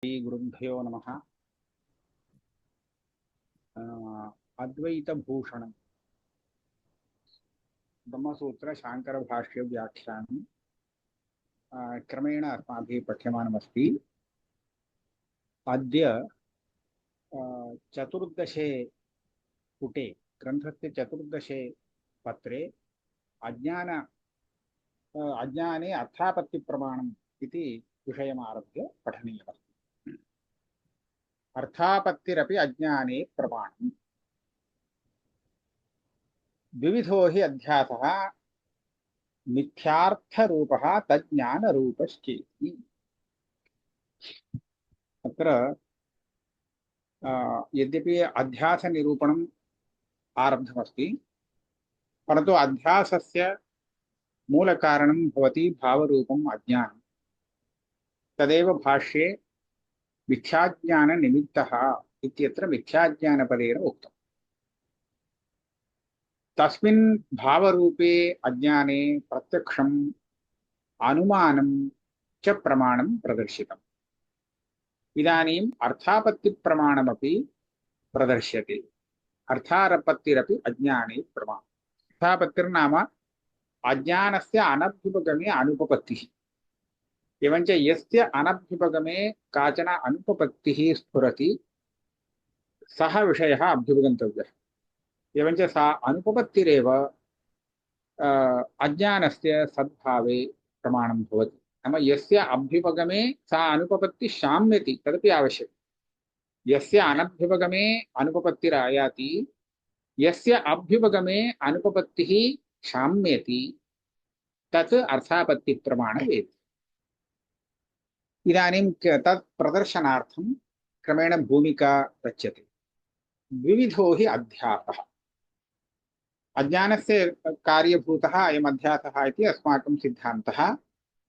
श्रीगुरुभ्यो नमः। अद्वैतभूषणं ब्रह्मसूत्र शाङ्करभाष्य व्याख्यानं क्रमेण अस्माभिः पठ्यमानमस्ति। अद्य चतुर्दशे पुटे ग्रन्थस्य चतुर्दशे पत्रे अज्ञाने अर्थापत्तिप्रमाणम् इति विषयमारभ्य पठनीयमस्ति। अर्थापत्तिरपि अज्ञाने प्रमाणम्। द्विविधो हि अध्यासः मिथ्यार्थरूपः तज्ज्ञानरूपश्चेति। अत्र यद्यपि अध्यासनिरूपणम् आरब्धमस्ति, परन्तु अध्यासस्य मूलकारणं भवति भावरूपम् अज्ञानं। तदेव भाष्ये मिथ्याज्ञाननिमित्तः इत्यत्र मिथ्याज्ञानपदेन उक्तम्। तस्मिन् भावरूपे अज्ञाने प्रत्यक्षम् अनुमानं च प्रमाणं प्रदर्शितम्। इदानीम् अर्थापत्तिप्रमाणमपि प्रदर्श्यते। अर्थापत्तिरपि अज्ञाने प्रमाणम्। अर्थापत्तिर्नाम अज्ञानस्य अनभ्युपगमे अनुपपत्तिः। एवञ्च यस्य अनभ्युपगमे काचन अनुपपत्तिः स्फुरति सः विषयः अभ्युपगन्तव्यः। एवञ्च सा अनुपपत्तिरेव अज्ञानस्य सद्भावे प्रमाणं भवति। नाम यस्य अभ्युपगमे सा अनुपपत्तिः शाम्यति तदपि आवश्यकम्। यस्य अनभ्युपगमे अनुपपत्तिरायाति, यस्य अभ्युपगमे अनुपपत्तिः शाम्यति तत् अर्थापत्तिप्रमाणवेति। इदानीं तत् प्रदर्शनार्थं क्रमेण भूमिका रच्यते। द्विविधो हि अध्यासः। अज्ञानस्य कार्यभूतः अयम् अध्यासः इति अस्माकं सिद्धान्तः।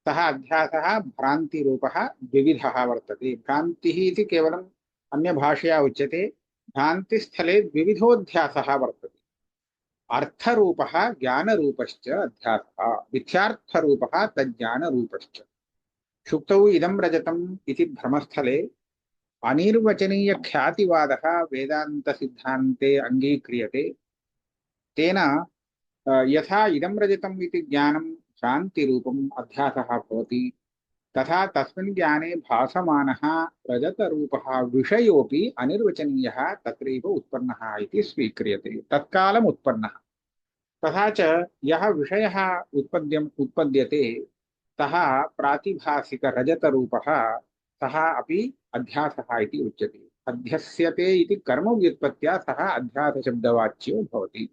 सः अध्यासः भ्रान्तिरूपः द्विविधः वर्तते। भ्रान्तिः इति केवलम् अन्यभाषया उच्यते। भ्रान्तिस्थले द्विविधोऽध्यासः वर्तते। अर्थरूपः ज्ञानरूपश्च अध्यासः, मिथ्यार्थरूपः तज्ज्ञानरूपश्च। शुक्तौ इदं रजतम् इति भ्रमस्थले अनिर्वचनीयख्यातिवादः वेदान्तसिद्धान्ते अङ्गीक्रियते। तेन यथा इदं रजतम् इति ज्ञानं भ्रान्तिरूपम् अध्यासः भवति, तथा तस्मिन् ज्ञाने भासमानः रजतरूपः विषयोऽपि अनिर्वचनीयः तत्रैव उत्पन्नः इति स्वीक्रियते। तत्कालम् उत्पन्नः। तथा च यः विषयः उत्पद्यते सः प्रातिभासिकरजतरूपः, सः अपि अध्यासः इति उच्यते। अध्यस्यते इति कर्मव्युत्पत्त्या सः अध्यासशब्दवाच्यो भवति।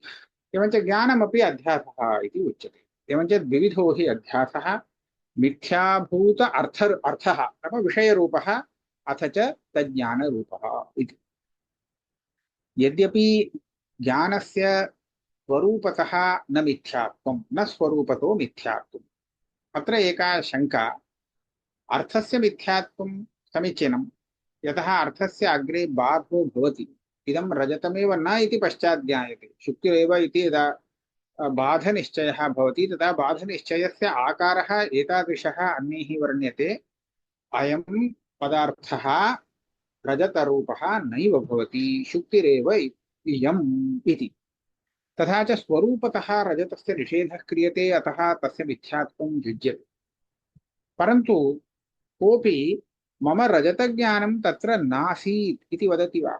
एवञ्च ज्ञानमपि अध्यासः इति उच्यते। एवञ्च द्विविधो हि अध्यासः। मिथ्याभूत अर्थः नाम विषयरूपः, अथ च तज्ज्ञानरूपः इति। यद्यपि ज्ञानस्य स्वरूपतः न मिथ्यात्वं, न स्वरूपतो मिथ्यात्वम्। अत्र एका शङ्का। अर्थस्य मिथ्यात्वं समीचीनं, यतः अर्थस्य अग्रे बाधो भवति। इदं रजतमेव न इति पश्चात् ज्ञायते। शुक्तिरेव इति यदा बाधनिश्चयः भवति तदा बाधनिश्चयस्य आकारः एतादृशः अन्यैः वर्ण्यते। अयं पदार्थः रजतरूपः नैव भवति, शुक्तिरेव इयम् इति। तथा च स्वरूपतः रजतस्य निषेधः क्रियते, अतः तस्य मिथ्यात्वं युज्यते। परन्तु कोऽपि मम रजतज्ञानं तत्र नासीत् इति वदति वा?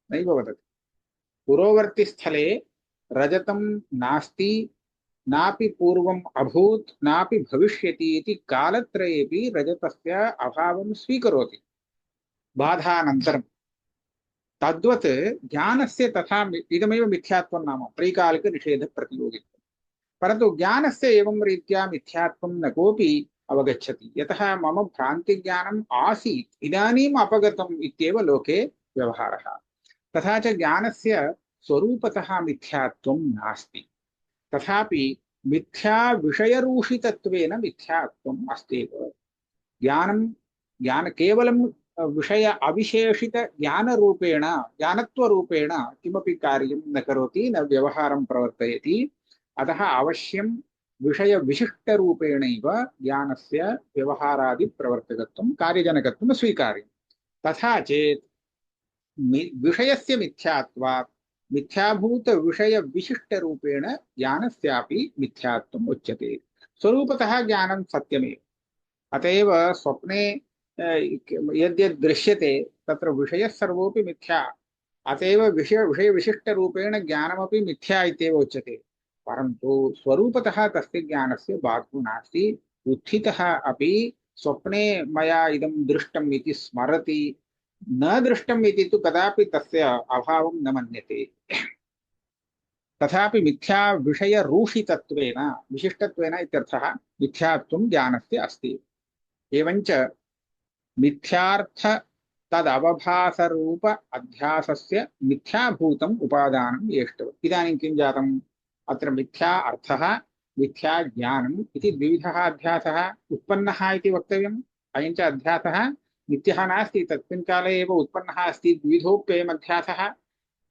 नैव वदति। पुरोवर्तिस्थले रजतं नास्ति, नापि पूर्वम् अभूत्, नापि भविष्यति इति कालत्रयेपि रजतस्य अभावं स्वीकरोति बाधानन्तरं। तद्वत् ज्ञानस्य तथा इदमेव मिथ्यात्वं नाम त्रैकालिकनिषेधप्रतियोगित्वं। परन्तु ज्ञानस्य एवं रीत्या मिथ्यात्वं न कोऽपि अवगच्छति, यतः मम भ्रान्तिज्ञानम् आसीत्, इदानीम् अपगतम् इत्येव लोके व्यवहारः। तथा च ज्ञानस्य स्वरूपतः मिथ्यात्वं नास्ति, तथापि मिथ्याविषयरूषितत्वेन मिथ्यात्वम् अस्त्येव। ज्ञान केवलं विषय अविशेषित ज्ञानरूपेण ज्ञानत्वरूपेण किमपि कार्यं न करोति, न व्यवहारं प्रवर्तयति। अतः अवश्यं विषयविशिष्टरूपेणैव ज्ञानस्य व्यवहारादिप्रवर्तकत्वं कार्यजनकत्वं स्वीकार्यम्। तथा चेत् विषयस्य मिथ्यात्वात् मिथ्याभूत विषय विशिष्ट रूपेण ज्ञानस्यापि मिथ्यात्वम् उच्यते। स्वरूपतः ज्ञानं सत्यमेव। अतएव स्वप्ने यद्यद् दृश्यते तत्र विषयः सर्वोऽपि मिथ्या। अतएव विषय विशिष्ट रूपेण ज्ञानमपि मिथ्या इत्येव उच्यते। परन्तु स्वरूपतः तस्य ज्ञानस्य बाधो नास्ति। उत्थितः अपि स्वप्ने मया इदं दृष्टम् इति स्मरति, न दृष्टम् इति तु कदापि तस्य अभावं न मन्यते। तथापि मिथ्या विषय रूषितत्वेन विशिष्टत्वेन इत्यर्थः मिथ्यात्वं ज्ञानस्य अस्ति। एवञ्च मिथ्यार्थ तदवभासरूप अध्यासस्य मिथ्याभूतम् उपादानं येष्टवत्। इदानीं किं जातम्? अत्र मिथ्या अर्थः मिथ्या ज्ञानम् इति द्विविधः अध्यासः उत्पन्नः इति वक्तव्यम्। अयञ्च अध्यासः नित्यः नास्ति, तस्मिन् काले एव उत्पन्नः अस्ति, द्विविधोऽप्ययम् अध्यासः।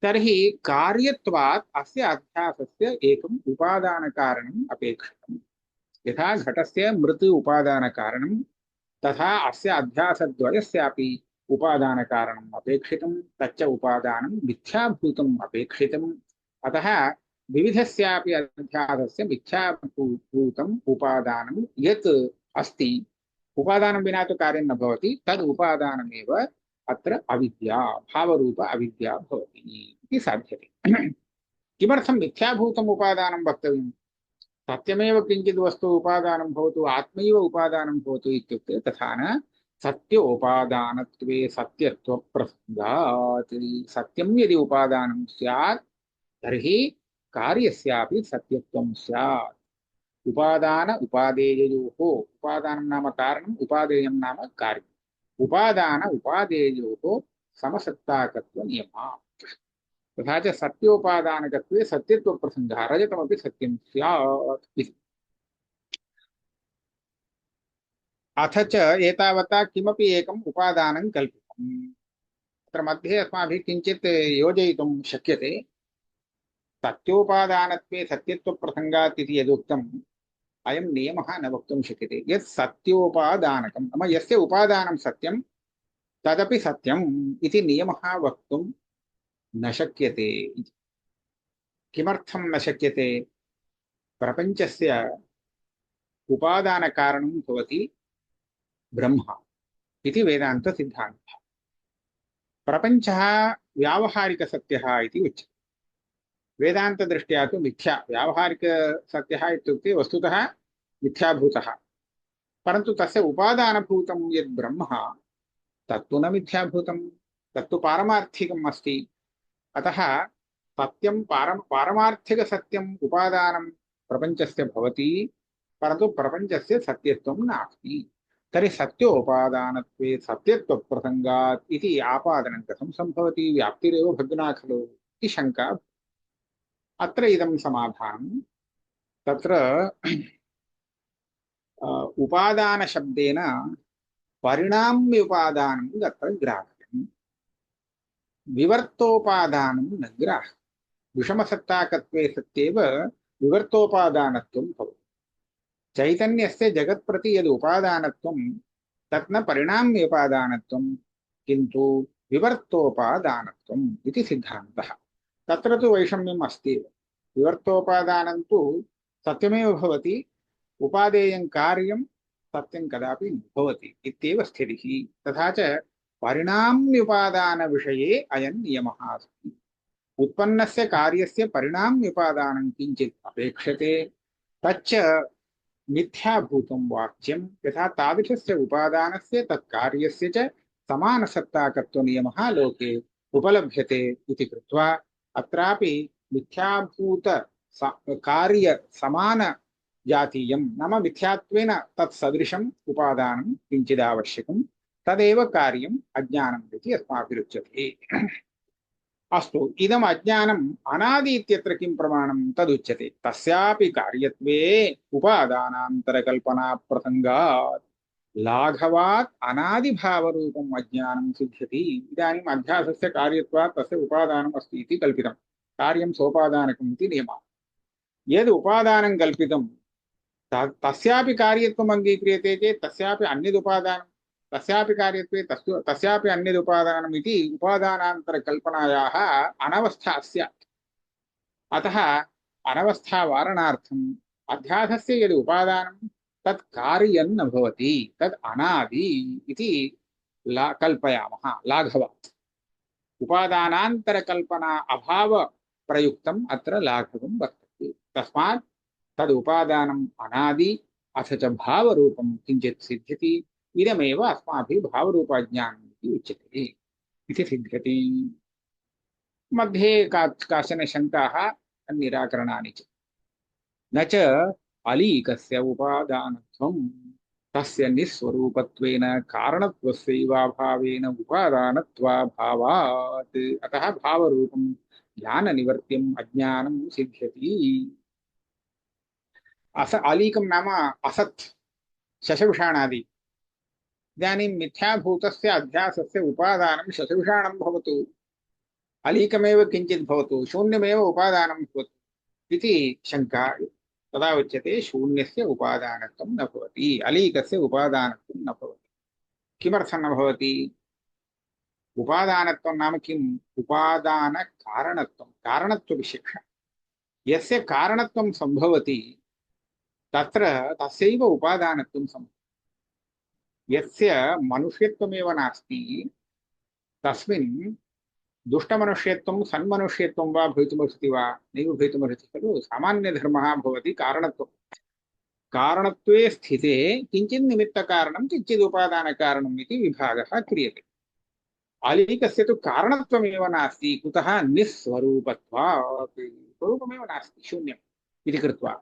तर्हि कार्यत्वात् अस्य अध्यासस्य एकम् उपादानकारणम् अपेक्षितम्। यथा घटस्य मृत् उपादानकारणं तथा अस्य अध्यासद्वयस्यापि उपादानकारणम् अपेक्षितं, तच्च उपादानं मिथ्याभूतम् अपेक्षितम्। अतः विविधस्यापि अध्यासस्य मिथ्याभूतम् उपादानं यत् अस्ति, उपादानं विना तु कार्यं न भवति, तद् उपादानमेव अत्र अविद्या, भावरूप अविद्या भवति इति साध्यते। किमर्थं मिथ्याभूतम् उपादानं वक्तव्यम्? सत्यमेव किंचित् वस्तु उपादानं भवतु, आत्मैव उपादानं भवतु इत्युक्ते तथा न। सत्योपादानत्वे सत्यत्वप्रसंगात्। सत्यं यदि उपादानं स्यात् तर्हि कार्यस्यापि सत्यत्वं स्यात्। उपादान उपादेययोः, उपादानं नाम कारणम्, उपादेयं नाम कार्यम्। उपादान उपादेययोः समसत्ताकत्वनियमः। तथा च सत्योपादानकत्वे सत्यत्वप्रसंगः, रजतमपि सत्यं स्यात् इति। अथ च एतावता किमपि एकम् उपादानं कल्पितम्। अत्र मध्ये अस्माभिः किञ्चित् योजयितुं शक्यते। सत्योपादानत्वे सत्यत्वप्रसंगात् इति यदुक्तम्, अयं नियमः न वक्तुं शक्यते। यत् सत्योपादानकं नाम यस्य उपादानं सत्यं तदपि सत्यम् इति नियमः वक्तुं न शक्यते। किमर्थं न शक्यते? प्रपञ्चस्य उपादानकारणं भवति ब्रह्म इति वेदान्तसिद्धान्तः। प्रपञ्चः व्यावहारिकसत्यः इति उच्यते। वेदान्तदृष्ट्या तु मिथ्या। व्यावहारिकसत्यः इत्युक्ते वस्तुतः मिथ्याभूतः, परन्तु तस्य उपादानभूतं यद् ब्रह्म तत्तु न मिथ्याभूतं, तत्तु पारमार्थिकम् अस्ति। अतः सत्यं पारमार्थिकसत्यम् उपादानं प्रपञ्चस्य भवति, परन्तु प्रपञ्चस्य सत्यत्वं नास्ति। तर्हि सत्योपादानत्वे सत्यत्वप्रसंगात् इति आपादनं कथं सम्भवति? व्याप्तिरेव भग्ना खलु इति शङ्का। अत्र इदं समाधानं। तत्र उपादानशब्देन परिणाम्युपादानं तत्र ग्राह्यम्, विवर्तोपादानं न ग्राह्यम्। विषमसत्ताकत्वे सत्येव विवर्तोपादानत्वं भवति। चैतन्यस्य जगत्प्रति यद् उपादानत्वं तत् न परिणाम्योपादानत्वं, किन्तु विवर्तोपादानत्वम् इति सिद्धान्तः। तत्र तु वैषम्यम् अस्ति। विवर्तोपादानं तु सत्यमेव भवति, उपादेयं कार्यं सत्यं कदापि न भवति इत्येव स्थितिः। तथा च परिणाम्युपादानविषये अयं नियमः अस्ति। उत्पन्नस्य कार्यस्य परिणाम्युपादानं किञ्चित् अपेक्षते, तच्च मिथ्याभूतं वाच्यं। यथा तादृशस्य उपादानस्य तत्कार्यस्य च समानसत्ताकत्वनियमः लोके उपलभ्यते इति कृत्वा अत्रापि मिथ्याभूत कार्य समान जातीयं नाम मिथ्यात्वेन तत्सदृशम् उपादानं किञ्चिदावश्यकं, तदेव कार्यम् अज्ञानम् इति अस्माभिरुच्यते। अस्तु, इदम् अज्ञानम् अनादि इत्यत्र किं प्रमाणं? तदुच्यते। तस्यापि कार्यत्वे उपादानान्तरकल्पना प्रसंगात् लाघवात् अनादिभावरूपम् अज्ञानं सिद्ध्यति। इदानीम् अध्यासस्य कार्यत्वात् तस्य उपादानम् अस्ति इति कल्पितं, कार्यं सोपादानकम् इति नियमः। यद् उपादानं कल्पितं तस्यापि कार्यत्वम् अङ्गीक्रियते चेत् तस्यापि अन्यदुपादानं तस्यापि कार्यत्वे तस्यापि अन्यदुपादानम् इति उपादानान्तरकल्पनायाः अनवस्था स्यात्। अतः अनवस्थावारणार्थम् अध्यासस्य यद् उपादानं तत् कार्यं न भवति, तद् अनादि इति कल्पयामः लाघवात्। उपादानान्तरकल्पना अभाव प्रयुक्तम् अत्र लाघवं वर्तते। तस्मात् तद् उपादानम् अनादि अथ च भावरूपं किञ्चित् सिद्ध्यति, इदमेव अस्माभिः भावरूपाज्ञानम् इति उच्यते इति सिद्ध्यति। मध्ये काचन शङ्काः निराकरणानि च। न च अलीकस्य उपादानत्वं तस्य निस्वरूपत्वेन कारणत्वस्यैवाभावेन उपादानत्वाभावात्। अतः भावरूपं ज्ञाननिवर्त्यम् अज्ञानं सिद्ध्यति। अलीकं नाम असत्, शशविषाणादि। इदानीं मिथ्याभूतस्य अध्यासस्य उपादानं शशविषाणं भवतु, अलीकमेव किञ्चित् भवतु, शून्यमेव उपादानं भवतु इति शङ्का। तदा उच्यते शून्यस्य उपादानत्वं न भवति, अलीकस्य उपादानत्वं न भवति। किमर्थं न भवति? उपादानत्वं नाम किम्? उपादानकारणत्वं, कारणत्वविशेषः। यस्य कारणत्वं सम्भवति तत्र तस्यैव उपादानत्वं सम्भवति। यस्य मनुष्यत्वमेव नास्ति तस्मिन् दुष्टमनुष्यत्वं सन्मनुष्यत्वं वा भवितुमर्हति वा? नैव भवितुमर्हति खलु। सामान्यधर्मः भवति कारणत्वं। कारणत्वे स्थिते किञ्चित् निमित्तकारणं किञ्चित् उपादानकारणम् इति विभागः क्रियते। अलीकस्य तु कारणत्वमेव नास्ति। कुतः? निस्वरूपत्वात्। स्वरूपमेव नास्ति, शून्यम् इति कृत्वा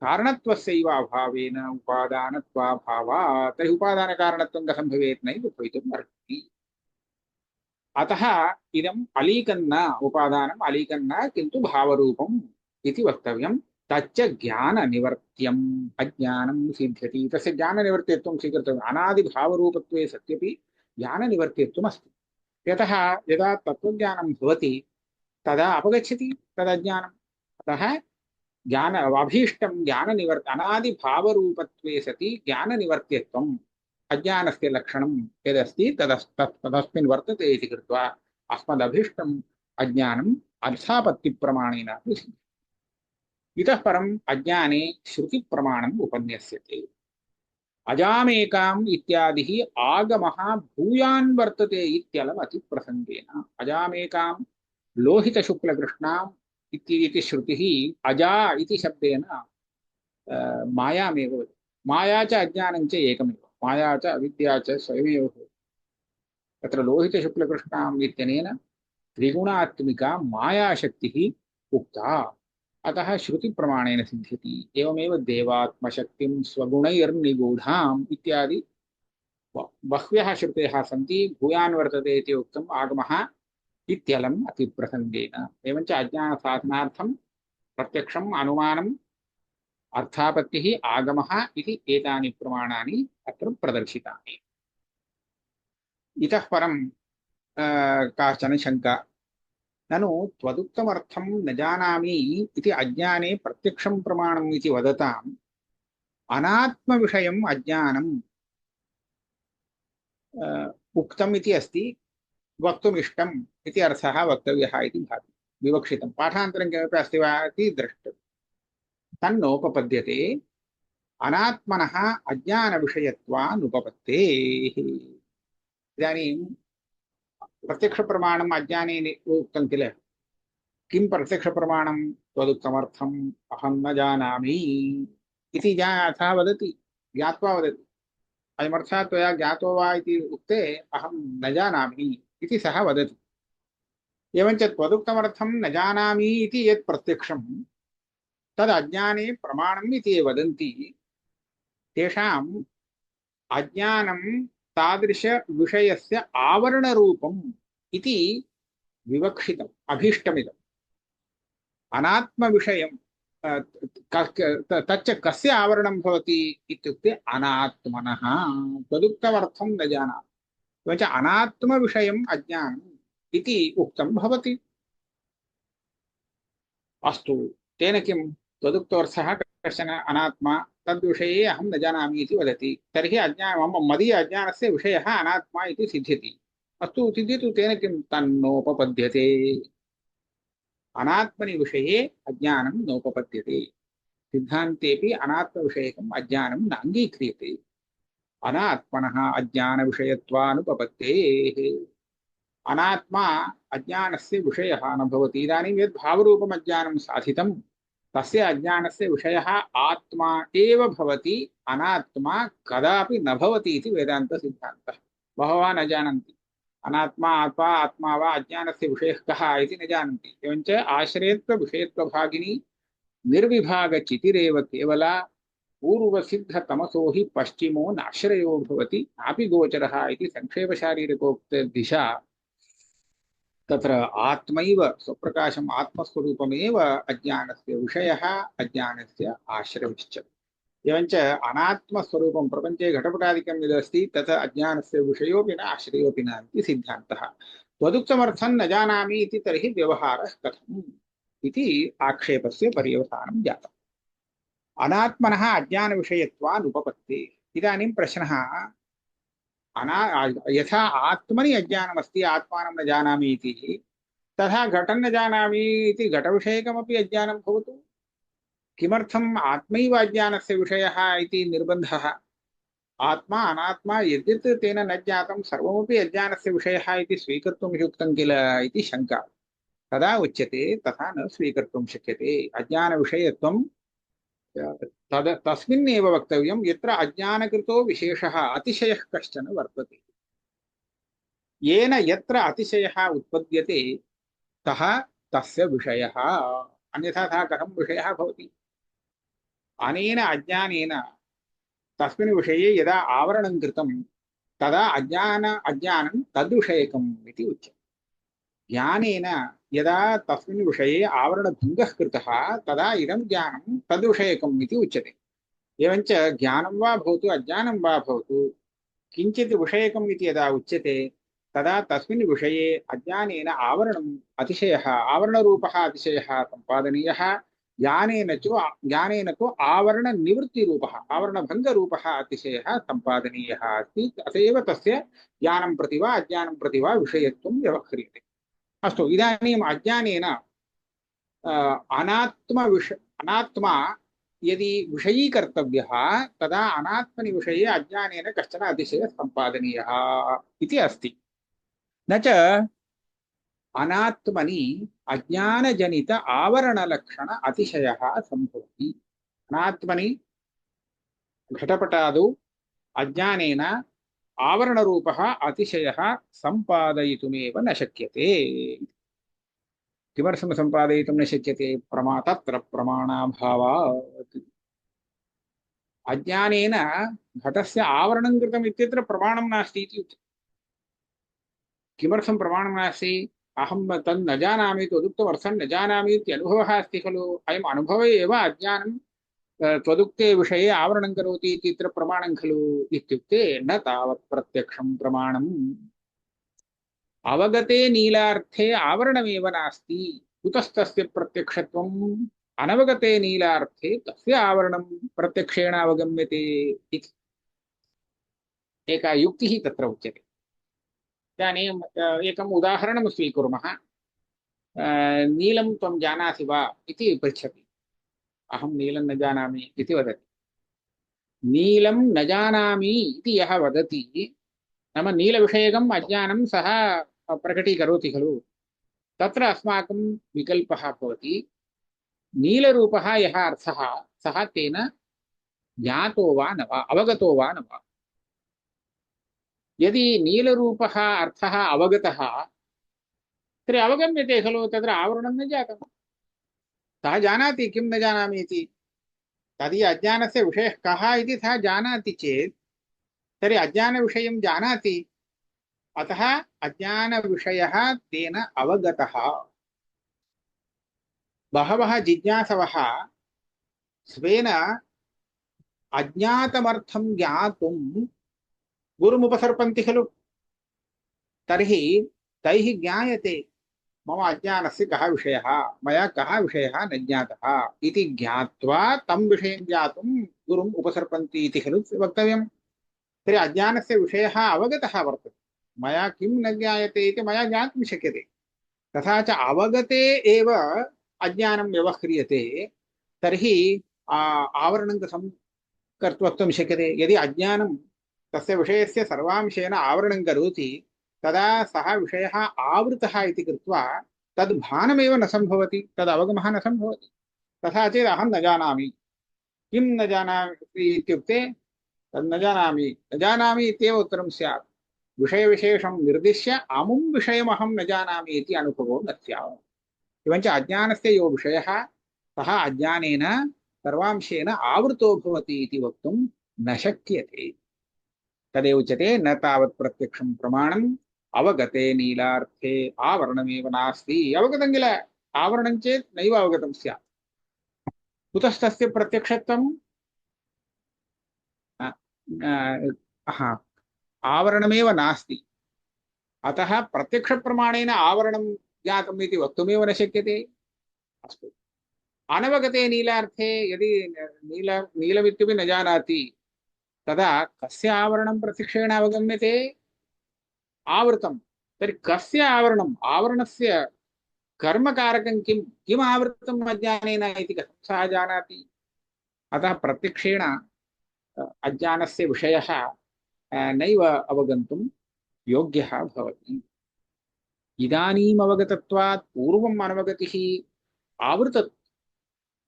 कारणत्वस्यैव अभावेन उपादानत्वाभावात्। तर्हि उपादानकारणत्वं कथं भवेत्? नैव भवितुम् अर्हति। अतः इदम् अलीकं न उपादानम्, अलीकं न किन्तु भावरूपम् इति वक्तव्यम्। तच्च ज्ञाननिवर्त्यम् अज्ञानं सिद्ध्यति। तस्य ज्ञाननिवर्त्यत्वं स्वीकर्तव्यम्। अनादिभावरूपत्वे सत्यपि ज्ञाननिवर्त्यत्वम् अस्ति। यतः यदा तत्त्वज्ञानं भवति तदा अपगच्छति तदज्ञानम्। अतः ज्ञान अभीष्टं अनादिभावरूपत्वे सति ज्ञाननिवर्त्यत्वम् अज्ञानस्य लक्षणं यदस्ति तदस्मिन् वर्तते इति कृत्वा अस्मदभीष्टम् अज्ञानम् अर्थापत्तिप्रमाणेन सिद्ध्यति। इतः परम् अज्ञाने श्रुतिप्रमाणम् उपन्यस्यते। अजामेकाम् इत्यादिः आगमः भूयान् वर्तते इत्यलम् अतिप्रसङ्गेन। अजामेकां लोहितशुक्लकृष्णाम् इति श्रुतिः अजा इति शब्देन मायामेव वदति। माया च अज्ञानं च एकमेव, माया च अविद्या च स्वयमेव भवति। तत्र लोहितशुक्लकृष्णाम् इत्यनेन त्रिगुणात्मिका मायाशक्तिः उक्ता। अतः श्रुतिप्रमाणेन सिद्ध्यति। एवमेव देवात्मशक्तिं स्वगुणैर्निगूढाम् इत्यादि बह्व्यः श्रुतयः सन्ति। भूयान् वर्तते इति उक्तम् आगमः इत्यलम् अतिप्रसङ्गेन। एवञ्च अज्ञानसाधनार्थं प्रत्यक्षम् अनुमानम् अर्थापत्तिः आगमः इति एतानि प्रमाणानि अत्र प्रदर्शितानि। इतः परं काचन शङ्का। ननु त्वदुक्तमर्थं न जानामि इति अज्ञाने प्रत्यक्षं प्रमाणम् इति वदताम् अनात्मविषयम् अज्ञानम् उक्तम् इति अस्ति, वक्तुम् इष्टम् इति अर्थः वक्तव्यः इति भाति। विवक्षितं पाठान्तरं किमपि अस्ति वा इति द्रष्टव्यम्। तन्नोपपद्यते अनात्मनः अज्ञानविषयत्वानुपपत्तेः। इदानीं प्रत्यक्षप्रमाणम् अज्ञाने उक्तं किल। किं प्रत्यक्षप्रमाणं? त्वदुक्तमर्थम् अहं न जानामि इति सः वदति, ज्ञात्वा वदति। अयमर्थः त्वया ज्ञातो वा इति उक्ते अहं न जानामि इति सः वदति। एवञ्च त्वदुक्तमर्थं न जानामि इति यत् प्रत्यक्षं तद् अज्ञाने प्रमाणम् इति ये वदन्ति तेषाम् अज्ञानं तादृशविषयस्य आवरणरूपम् इति विवक्षितम्, अभीष्टमिदम्। अनात्मविषयं तच्च कस्य आवरणं भवति इत्युक्ते अनात्मनः। तदुक्तमर्थं न जानामि, एवञ्च अनात्मविषयम् अज्ञानम् इति उक्तं भवति। अस्तु, तेन किं? तदुक्तोऽर्थः कश्चन अनात्मा तद्विषये अहं न जानामि इति वदति तर्हि मम मदीय अज्ञानस्य विषयः अनात्मा इति सिद्ध्यति। अस्तु सिद्ध्यतु तेन किं तन्नोपपद्यते। अनात्मनि विषये अज्ञानं नोपपद्यते। सिद्धान्तेऽपि अनात्मविषयकम् अज्ञानं नाङ्गीक्रियते। अनात्मनः अज्ञानविषयत्वानुपपत्तेः। अनात्मा अज्ञानस्य विषयः न भवति। इदानीं यद् भावरूपम् अज्ञानं साधितं तस्य अज्ञानस्य विषयः आत्मा एव भवति। अनात्मा कदापि न भवति इति वेदान्तसिद्धान्तः। बहवः न जानन्ति अनात्मा आत्मा आत्मा वा अज्ञानस्य विषयः कः इति न जानन्ति। एवञ्च आश्रयत्वविषयत्वभागिनी निर्विभागचितिरेव केवला पूर्वसिद्धतमसो हि पश्चिमो नाश्रयो भवति नापि गोचरः इति संक्षेपशारीरिकोक्तदिशा तत्र आत्मैव स्वप्रकाशम् आत्मस्वरूपमेव अज्ञानस्य विषयः अज्ञानस्य आश्रयश्च। एवञ्च अनात्मस्वरूपं प्रपञ्चे घटपटादिकं यदस्ति तत् अज्ञानस्य विषयोऽपि न आश्रयोऽपि न इति सिद्धान्तः। त्वदुक्तमर्थं न जानामि इति तर्हि व्यवहारः कथम् इति आक्षेपस्य पर्यवसानं जातम्। अनात्मनः अज्ञानविषयत्वानुपपत्तेः। इदानीं प्रश्नः यथा आत्मनि अज्ञानमस्ति आत्मानं न जानामि इति तथा घटं न जानामि इति घटविषयकमपि अज्ञानं भवतु। किमर्थम् आत्मैव अज्ञानस्य विषयः इति निर्बन्धः। आत्मा अनात्मा यद्यत् तेन न ज्ञातं सर्वमपि अज्ञानस्य विषयः इति स्वीकर्तुं युक्तं किल इति शङ्का। तदा उच्यते तथा न स्वीकर्तुं शक्यते। अज्ञानविषयत्वं तस्मिन्नेव वक्तव्यं यत्र अज्ञानकृतो विशेषः अतिशयः कश्चन वर्तते। येन यत्र अतिशयः उत्पद्यते तः तस्य विषयः। अन्यथा सः कथं विषयः भवति। अनेन अज्ञानेन तस्मिन् विषये यदा आवरणं कृतं तदा अज्ञानं तद्विषयकम् इति उच्यते। ज्ञानेन यदा तस्मिन् विषये आवरणभङ्गः कृतः तदा इदं ज्ञानं तद्विषयकम् इति उच्यते। एवञ्च ज्ञानं वा भवतु अज्ञानं वा भवतु किञ्चित् विषयकम् इति यदा उच्यते तदा तस्मिन् विषये अज्ञानेन आवरणम् अतिशयः आवरणरूपः अतिशयः सम्पादनीयः। ज्ञानेन तु आवरणनिवृत्तिरूपः आवरणभङ्गरूपः अतिशयः सम्पादनीयः अस्ति। अत एव तस्य ज्ञानं प्रति वा अज्ञानं प्रति वा विषयत्वं व्यवह्रियते। अस्तु इदानीम् अज्ञानेन अनात्मा यदि विषयीकर्तव्यः तदा अनात्मनि विषये अज्ञानेन कश्चन अतिशयः सम्पादनीयः इति अस्ति। न च अनात्मनि अज्ञानजनित आवरणलक्षण अतिशयः सम्भवति। अनात्मनि घटपटादौ अज्ञानेन आवरणरूपः अतिशयः सम्पादयितुमेव न शक्यते। किमर्थं सम्पादयितुं न शक्यते। तत्र प्रमाणाभावात्। अज्ञानेन घटस्य आवरणं कृतम् इत्यत्र प्रमाणं नास्ति इति उच्यते। किमर्थं प्रमाणं नास्ति। अहं तन्न जानामि त्वदुक्तमर्थं न जानामि इति अनुभवः अस्ति खलु। अयम् अनुभवः एव अज्ञानं त्वदुक्ते विषये आवरणं करोति इत्यत्र प्रमाणं खलु इत्युक्ते न तावत् प्रत्यक्षं प्रमाणम्। अवगते नीलार्थे आवरणमेव नास्ति कुतस्तस्य प्रत्यक्षत्वम्। अनवगते नीलार्थे तस्य आवरणं प्रत्यक्षेण अवगम्यते इति एका युक्तिः तत्र उच्यते। इदानीम् एकम् उदाहरणं स्वीकुर्मः। नीलं त्वं जानासि वा इति पृच्छति। अहं नीलं न जानामि इति वदति। नीलं न जानामि इति यः वदति नाम नीलविषयकम् अज्ञानं सः प्रकटीकरोति खलु। तत्र अस्माकं विकल्पः भवति। नीलरूपः यः अर्थः सः तेन ज्ञातो वा न वा अवगतो वा न वा। यदि नीलरूपः अर्थः अवगतः तर्हि अवगम्यते खलु। तत्र आवरणं न जातं। सः जानाति किं न जानामि इति। तर्हि अज्ञानस्य विषयः कः इति सः जानाति चेत् तर्हि अज्ञानविषयं जानाति। अतः अज्ञानविषयः तेन अवगतः। बहवः जिज्ञासवः स्वेन अज्ञातमर्थं ज्ञातुं गुरुमुपसर्पन्ति खलु। तर्हि तैः ज्ञायते मम अज्ञानस्य कः विषयः, मया कः विषयः न ज्ञातः इति ज्ञात्वा तं विषयं ज्ञातुं गुरुम् उपसर्पन्ति इति खलु वक्तव्यं। तर्हि अज्ञानस्य विषयः अवगतः वर्तते, मया किं न ज्ञायते इति मया ज्ञातुं शक्यते। तथा च अवगते एव अज्ञानं व्यवह्रियते, तर्हि आवरणं कथं कर्तुं शक्यते। यदि अज्ञानं तस्य विषयस्य सर्वांशेन आवरणं करोति, तदा सः विषयः आवृतः इति कृत्वा तद् भानमेव न सम्भवति, तद् अवगमः न सम्भवति। तथा चेत् अहं न जानामि, किं न जानामि इत्युक्ते तद् न जानामि इत्येव उत्तरं स्यात्। विषयविशेषं निर्दिश्य अमुं विषयमहं न जानामि इति अनुभवो न स्यात्। एवञ्च अज्ञानस्य यो विषयः सः अज्ञानेन सर्वांशेन आवृतो भवति इति वक्तुं न शक्यते। तदेव उच्यते न तावत् प्रत्यक्षं प्रमाणम् अवगते नीलार्थे आवरणमेव नास्ति। अवगतं किल, आवरणं चेत् नैव अवगतं स्यात्। कुतस्तस्य प्रत्यक्षत्वं? हा, आवरणमेव नास्ति, अतः प्रत्यक्षप्रमाणेन आवरणं ज्ञातम् इति वक्तुमेव न शक्यते। अस्तु, अनवगते नीलार्थे यदि नीलमित्यपि न जानाति, तदा कस्य आवरणं प्रत्यक्षेण अवगम्यते? आवृतं। तर्हि कस्य आवरणम्? आवरणस्य कर्मकारकं किं, किम् आवृतम् अज्ञानेन इति कथं सः जानाति? अतः प्रत्यक्षेण अज्ञानस्य विषयः नैव अवगन्तुं योग्यः भवति। इदानीम् अवगतत्वात् पूर्वम् अनवगतिः आवृत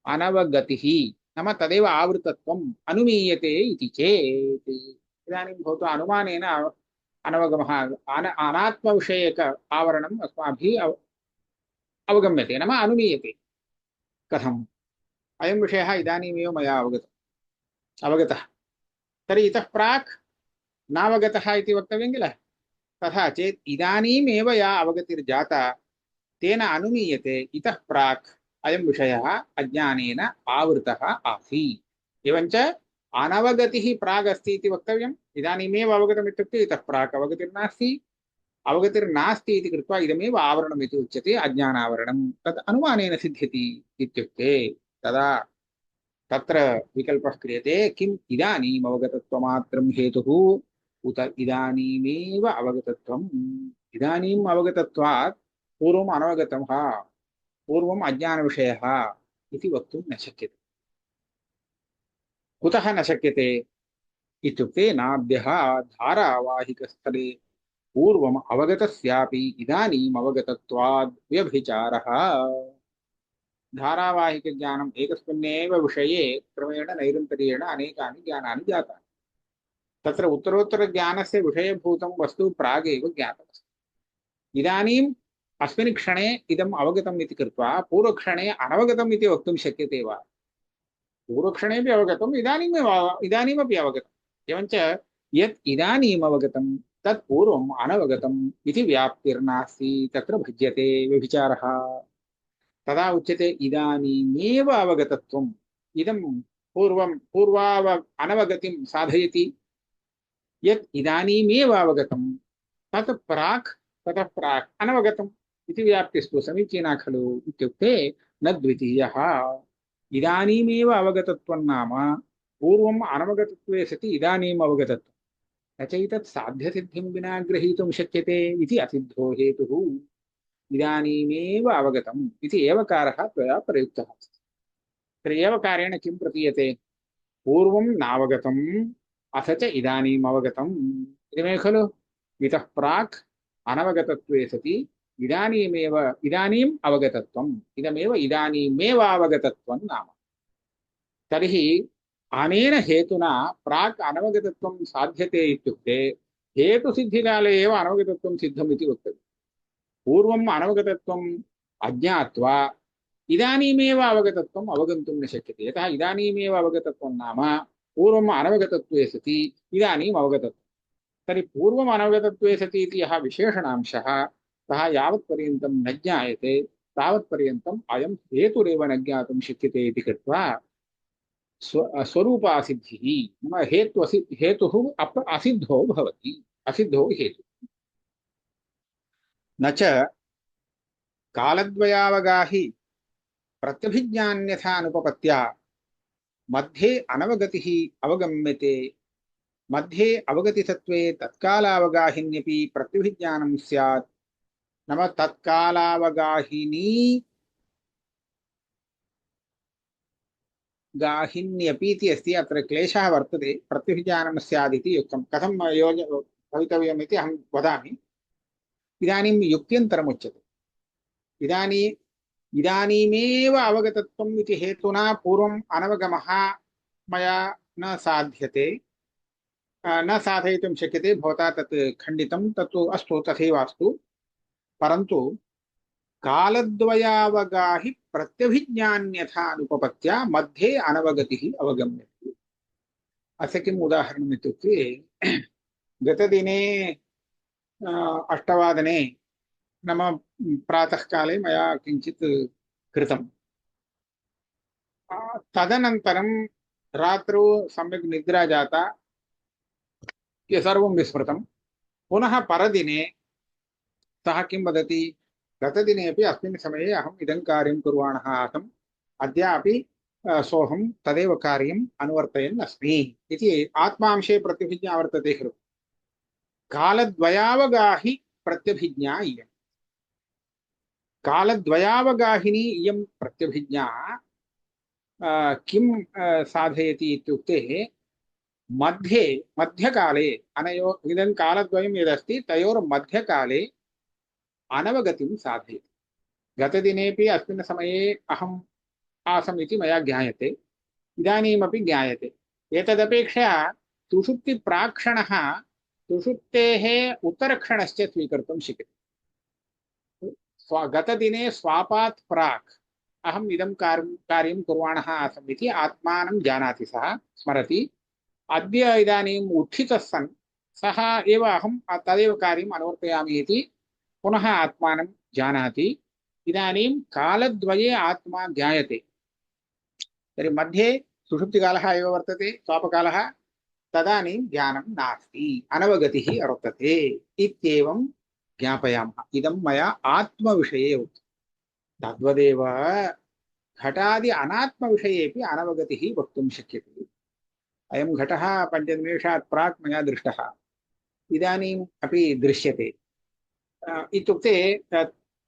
अनवगतिः नाम तदेव आवृतत्वम् अनुमीयते इति चेत्, इदानीं भवतु अनुमानेन अनवगमः अनात्मविषयक आवरणम् अस्माभिः अवगम्यते, नाम अनुमीयते। कथम्? अयं विषयः इदानीमेव मया अवगतः, तर्हि इतः प्राक् नावगतः इति वक्तव्यं किल। तथा चेत् इदानीमेव या अवगतिर्जाता तेन अनुमीयते इतः प्राक् अयं विषयः अज्ञानेन आवृतः आसीत्। एवञ्च अनवगतिः प्रागस्ति इति वक्तव्यम्। इदानीमेव अवगतम् इत्युक्ते इतः प्राक् अवगतिर्नास्ति, अवगतिर्नास्ति इति कृत्वा इदमेव आवरणम् इति उच्यते, अज्ञानावरणं। तत् अनुमानेन सिद्ध्यति इत्युक्ते तदा तत्र विकल्पः क्रियते, किम् इदानीम् अवगतत्वमात्रं हेतुः उत इदानीमेव अवगतत्वम्। इदानीम् अवगतत्वात् पूर्वम् अनवगतः, पूर्वम् अज्ञानविषयः इति वक्तुं न शक्यते। कुतः न शक्यते इत्युक्ते नाद्यः धारावाहिकस्थले पूर्वम् अवगतस्यापि इदानीम् अवगतत्वाद् व्यभिचारः। धारावाहिकज्ञानम् एकस्मिन्नेव विषये क्रमेण नैरन्तर्येण अनेकानि ज्ञानानि जातानि। तत्र उत्तरोत्तरज्ञानस्य विषयभूतं वस्तु प्रागेव ज्ञातमस्ति। इदानीम् अस्मिन् क्षणे इदम् अवगतम् इति कृत्वा पूर्वक्षणे अनवगतम् इति वक्तुं शक्यते वा? पूर्वक्षणेपि अवगतम्, इदानीमपि अवगतम्। एवञ्च यत् इदानीम् अवगतं तत् पूर्वम् अनवगतम् इति व्याप्तिर्नास्ति, तत्र भज्यते व्यभिचारः। तदा उच्यते इदानीमेव अवगतत्वम्। इदं पूर्वाव अनवगतिं साधयति। यत् इदानीमेव अवगतं तत् प्राक्, ततः प्राक् अनवगतम् इति व्याप्तिस्तु समीचीना खलु इत्युक्ते न द्वितीयः। इदानीमेव अवगतत्वं नाम पूर्वम् अनवगतत्वे सति इदानीम् अवगतत्वं, न चैतत् साध्यसिद्धिं विना ग्रहीतुं शक्यते इति असिद्धो हेतुः। इदानीमेव अवगतम् इति एवकारः त्वया प्रयुक्तः अस्ति। तर्हि एवकारेण किं प्रतीयते? पूर्वं नावगतम् अथ च इदानीम् अवगतम् इदमेव खलु। इतः प्राक् अनवगतत्वे सति इदानीम् अवगतत्वम्, इदमेव इदानीमेव अवगतत्वं नाम। तर्हि अनेन हेतुना प्राक् अनवगतत्वं साध्यते इत्युक्ते हेतुसिद्धिकाले एव अनवगतत्वं सिद्धम् इति वक्तव्यम्। पूर्वम् अनवगतत्वम् अज्ञात्वा इदानीमेव अवगतत्वम् अवगन्तुं न शक्यते। यतः इदानीमेव अवगतत्वं नाम पूर्वम् अनवगतत्वे सति इदानीम् अवगतत्वम्। तर्हि पूर्वम् अनवगतत्वे सति इति यः विशेषणांशः सः यावत्पर्यन्तं न ज्ञायते तावत्पर्यन्तम् अयं हेतुरेव न ज्ञातुं शक्यते इति कृत्वा स्वरूपासिद्धिः नाम हेतुः असिद्धो भवति, असिद्धो हेतु। न च कालद्वयावगाहि प्रत्यभिज्ञान्यथा अनुपपत्या मध्ये अनवगतिः अवगम्यते मध्ये अवगतिसत्त्वे तत्कालावगाहिन्यपि प्रत्यभिज्ञानं स्यात् नाम तत्कालावगाहिनी गाहिन्यपि इति अस्ति अत्र क्लेशः वर्तते प्रत्यभिज्ञानं स्यादिति युक्तं कथं भवितव्यम् इति अहं वदामि इदानीं युक्त्यन्तरमुच्यते इदानीं इदानीमेव अवगतत्वम् इति हेतुना पूर्वम् अनवगमः मया न साध्यते न साधयितुं शक्यते भवता तत् खण्डितं तत्तु अस्तु तथैवास्तु परन्तु कालद्वयावगाहि प्रत्यभिज्ञान्यथा अनुपपत्या मध्ये अनवगतिः अवगम्यते अस्य किम् उदाहरणम् इत्युक्ते गतदिने 8:00 नाम प्रातःकाले मया किञ्चित् कृतं तदनन्तरं रात्रौ सम्यक् निद्रा जाता सर्वं विस्मृतं पुनः परदिने सः किं वदति गतदिने अपि अस्मिन् समये अहम् इदं कार्यं कुर्वाणः आसम् अद्यापि सोऽहं तदेव कार्यम् अनुवर्तयन् अस्मि इति आत्मांशे प्रत्यभिज्ञा वर्तते खलु कालद्वयावगाहि प्रत्यभिज्ञा इयं कालद्वयावगाहिनी इयं प्रत्यभिज्ञा किं साधयति इत्युक्ते मध्ये मध्यकाले अनयो इदं कालद्वयं यदस्ति तयोर्मध्यकाले अनवगतिं साधयति गतदिनेपि अस्मिन् समये अहम् आसम् इति मया ज्ञायते इदानीमपि ज्ञायते एतदपेक्षया सुषुप्तिप्राक्षणः सुषुप्तेः उत्तरक्षणश्च स्वीकर्तुं शक्यते गतदिने स्वापात् प्राक् अहम् इदं कार्यं कुर्वाणः आसम् इति आत्मानं जानाति सः स्मरति अद्य इदानीम् उत्थितः सन् सः एव अहं तदेव कार्यम् अनुवर्तयामि इति पुनः आत्मानं जानाति इदानीं कालद्वये आत्मा ज्ञायते तर्हि मध्ये सुषुप्तिकालः एव वर्तते स्वापकालः तदानीं ज्ञानं नास्ति अनवगतिः वर्तते इत्येवं ज्ञापयामः इदं मया आत्मविषये उक्तं तद्वदेव घटादि अनात्मविषयेपि अनवगतिः वक्तुं शक्यते अयं घटः 5 निमेषात् प्राक् मया दृष्टः इदानीम् अपि दृश्यते इत्युक्ते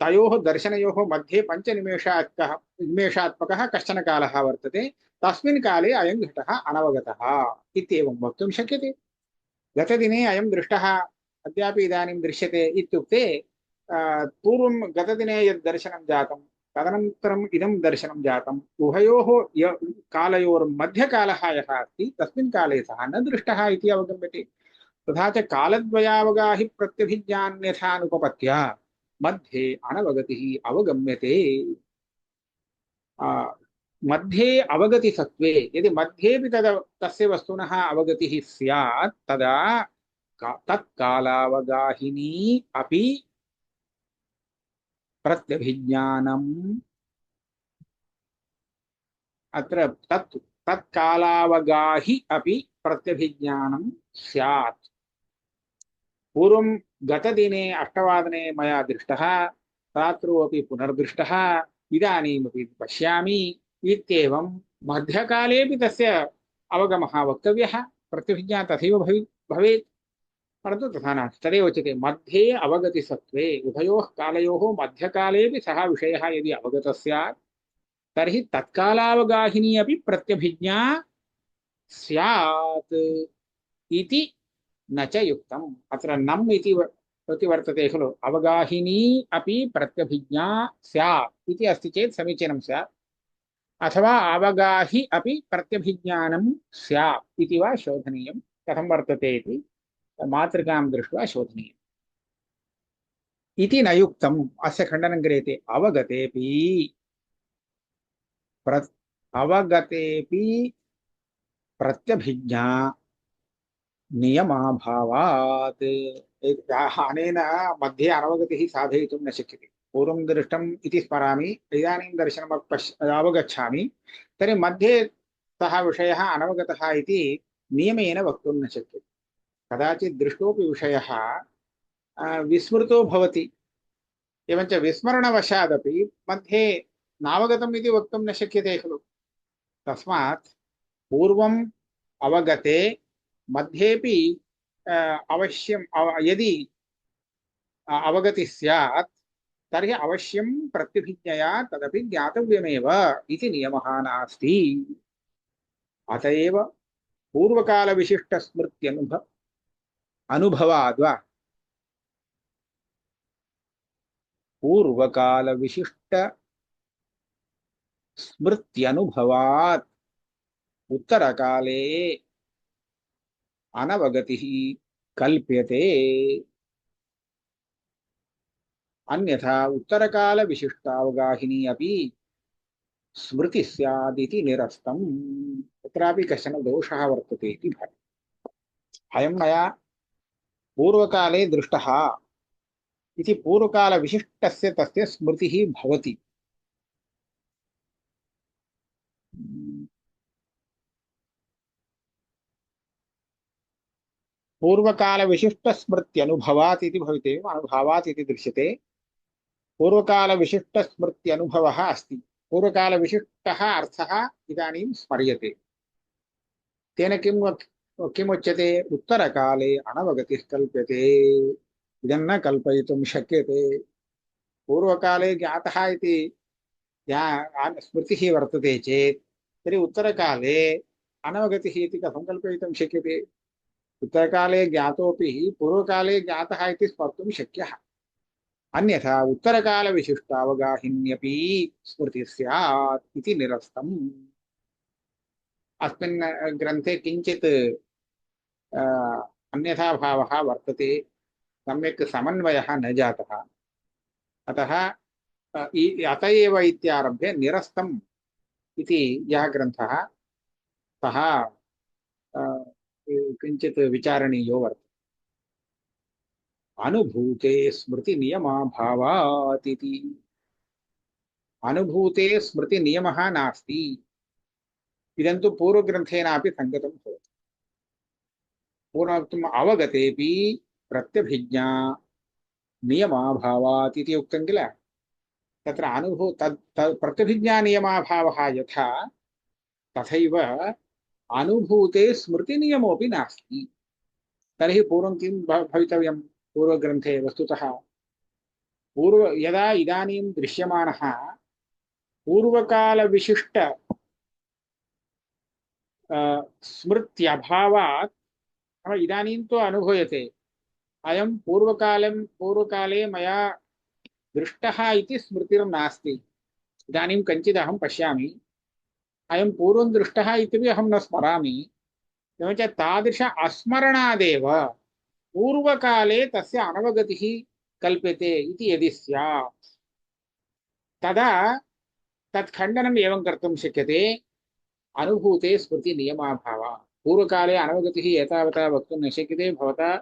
तयोः दर्शनयोः मध्ये 5 निमेषात्मकः कश्चन कालः वर्तते तस्मिन् काले अयं घटः अनवगतः इत्येवं वक्तुं शक्यते गतदिने अयं दृष्टः अद्यापि इदानीं दृश्यते इत्युक्ते पूर्वं गतदिने यद् दर्शनं जातं तदनन्तरम् इदं दर्शनं जातम् उभयोः कालयोर्मध्यकालः यः अस्ति तस्मिन् काले सः न दृष्टः इति अवगम्यते तथा च कालद्वयावगाहि प्रत्यभिज्ञान्यथानुपपत्या मध्ये अनवगतिः अवगम्यते मध्ये अवगति सत्त्वे यदि मध्येपि तस्य वस्तुनः अवगतिः स्यात् तदा तत्कालावगाहिनी अपि प्रत्यभिज्ञानम् अत्र तत्कालावगाहि अपि प्रत्यभिज्ञानं स्यात् पूर्वं गतदिने 8:00 मया दृष्टः रात्रौ अपि पुनर्दृष्टः इदानीमपि पश्यामि इत्येवं मध्यकालेपि तस्य अवगमः वक्तव्यः प्रत्यभिज्ञा तथैव भवेत् परन्तु तथा नास्ति तदेव उच्यते मध्ये अवगतिसत्त्वे उभयोः कालयोः मध्यकालेपि सः विषयः यदि अवगतः स्यात् तर्हि तत्कालावगाहिनी अपि प्रत्यभिज्ञा स्यात् इति न च युक्तम् अत्र नम् इति वर्तते खलु अवगाहिनी अपि प्रत्यभिज्ञा स्यात् इति अस्ति चेत् समीचीनं स्यात् अथवा अवगाहि अपि प्रत्यभिज्ञानं स्यात् इति वा शोधनीयं कथं वर्तते इति मातृकां दृष्ट्वा शोधनीयम् इति न युक्तम् अस्य खण्डनं क्रियते अवगतेपि प्रत्यभिज्ञा नियमाभावात् अनेन मध्ये अनवगतिः साधयितुं न शक्यते पूर्वं दृष्टम् इति स्मरामि इदानीं दर्शनम् अवगच्छामि तर्हि मध्ये सः विषयः अनवगतः इति नियमेन वक्तुं न शक्यते कदाचित् दृष्टोपि विषयः विस्मृतो भवति एवञ्च विस्मरणवशादपि मध्ये नावगतम् इति वक्तुं न शक्यते खलु। तस्मात् पूर्वम् अवगते मध्येपि अवश्यं यदि अवगति स्यात् तर्हि अवश्यं प्रत्यभिज्ञया तदपि ज्ञातव्यमेव इति नियमः नास्ति। अत एव अनुभवाद्वा पूर्वकालविशिष्ट स्मृत्यनुभवात् उत्तरकाले अनवगतिः कल्प्यते। अन्यथा उत्तरकाल विशिष्टावगाहिनी अपि स्मृति स्यादिति निरस्तम्। तत्रापि कश्चन दोषः वर्तते इति भाति। अयं मया पूर्वकाले दृष्टः इति पूर्वकाल विशिष्टस्य तस्य स्मृतिः भवति। पूर्वकाल विशिष्ट स्मृत्यनुभवात् इति भवति, अनुभवात् इति दृश्यते। पूर्वकाल विशिष्ट स्मृत्यनुभवः अस्ति। पूर्वकाल विशिष्टः अर्थः इदानीं स्मर्यते। तेन किमुच्यते? उत्तरकाले अनवगतिः कल्प्यते। इदं न कल्पयितुं शक्यते। पूर्वकाले ज्ञातः इति स्मृतिः वर्तते चेत् तर्हि उत्तरकाले अनवगतिः इति कथं कल्पयितुं शक्यते? उत्तरकाले ज्ञातोऽपि पूर्वकाले ज्ञातः इति स्मर्तुं शक्यः। अन्यथा उत्तरकालविशिष्टावगाहिन्यपि स्मृतिः स्यात् इति निरस्तम्। अस्मिन् ग्रन्थे किञ्चित् अन्यथा भावः वर्तते, सम्यक् समन्वयः न जातः। अतः अत एव इत्यारभ्य निरस्तम् इति यः ग्रन्थः सः किञ्चित् विचारणीयो वर्तते। अनुभूते स्मृति नियमाभावात् इति। अनुभूते स्मृति नियमः नास्ति। इदं तु पूर्वग्रन्थेनापि सङ्गतं भवति। पूर्वोक्तम् अवगतेऽपि प्रत्यभिज्ञा नियमाभावात् इति उक्तं किल। तत्र प्रत्यभिज्ञा नियमाभावः यथा तथैव अनुभूते स्मृति नियमोऽपि नास्ति। तर्हि पूर्वं किं भवितव्यं? पूर्वग्रन्थे वस्तुतः यदा इदानीं दृश्यमानः पूर्वकालविशिष्ट स्मृत्यभावात् इदानीं तु अनुभूयते। अयं पूर्वकाले मया दृष्टः इति स्मृतिर्नास्ति। इदानीं कञ्चिदहं पश्यामि, अयं पूर्वं दृष्टः इत्यपि अहं न स्मरामि। एवञ्च तादृश अस्मरणादेव पूर्वकाले तस्य अनवगतिः कल्प्यते इति यदि स्यात् तदा तत्खण्डनम् एवं कर्तुं शक्यते। अनुभूते स्मृति नियमाभावः। पूर्वकाले अनवगतिः एतावता वक्तुं न शक्यते। भवता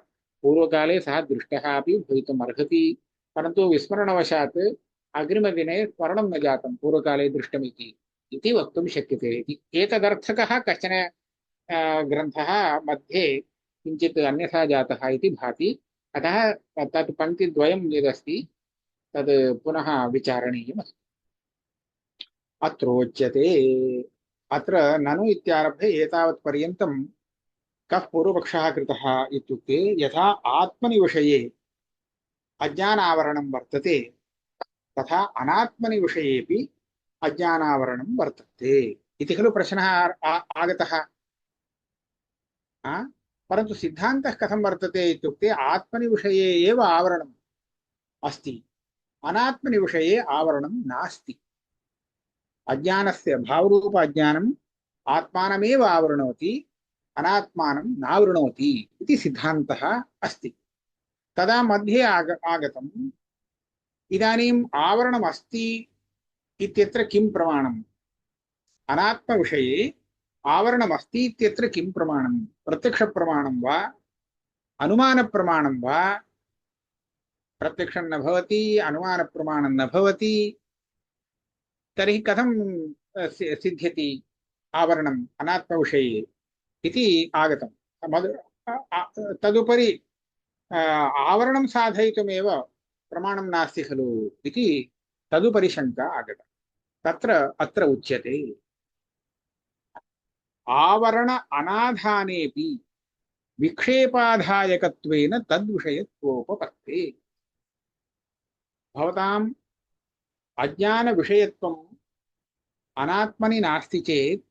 पूर्वकाले सः दृष्टः अपि भवितुम् अर्हति, परन्तु विस्मरणवशात् अग्रिमदिने स्मरणं न जातं पूर्वकाले दृष्टमिति इति वक्तुं शक्यते इति। एतदर्थकः कश्चन ग्रन्थः मध्ये किञ्चित् अन्यथा जातः इति भाति। अतः तत् पङ्क्तिद्वयं यदस्ति तद् पुनः विचारणीयमस्ति। अत्रोच्यते, अत्र ननु इत्यारभ्य एतावत्पर्यन्तं कः पूर्वपक्षः कृतः इत्युक्ते, यथा आत्मनि विषये अज्ञानावरणं वर्तते तथा अनात्मनि विषयेपि अज्ञानावरणं वर्तते इति खलु प्रश्नः आगतः। परन्तु सिद्धान्तः कथं वर्तते इत्युक्ते आत्मनि विषये एव आवरणम् अस्ति, अनात्मनि विषये आवरणं नास्ति। अज्ञानस्य भावरूप अज्ञानम् आत्मानमेव आवृणोति, अनात्मानं नावृणोति इति सिद्धान्तः अस्ति। तदा मध्ये आगतम्, इदानीम् आवरणम् अस्ति इत्यत्र किं प्रमाणम्? अनात्मविषये आवरणम् अस्ति इत्यत्र किं प्रमाणम्? प्रत्यक्षप्रमाणं वा अनुमानप्रमाणं वा? प्रत्यक्षं न भवति, अनुमानप्रमाणं न भवति, तर्हि कथं सिद्ध्यति आवरणम् अनात्मविषये इति आगतं। तदुपरि आवरणं साधयितुमेव प्रमाणं नास्ति खलु इति तदुपरि शङ्का आगता। तत्र अत्र उच्यते आवरण अनाधानेऽपि विक्षेपाधायकत्वेन तद्विषयत्वोपपत्ते। भवताम् अज्ञानविषयत्वम् अनात्मनि नास्ति चेत्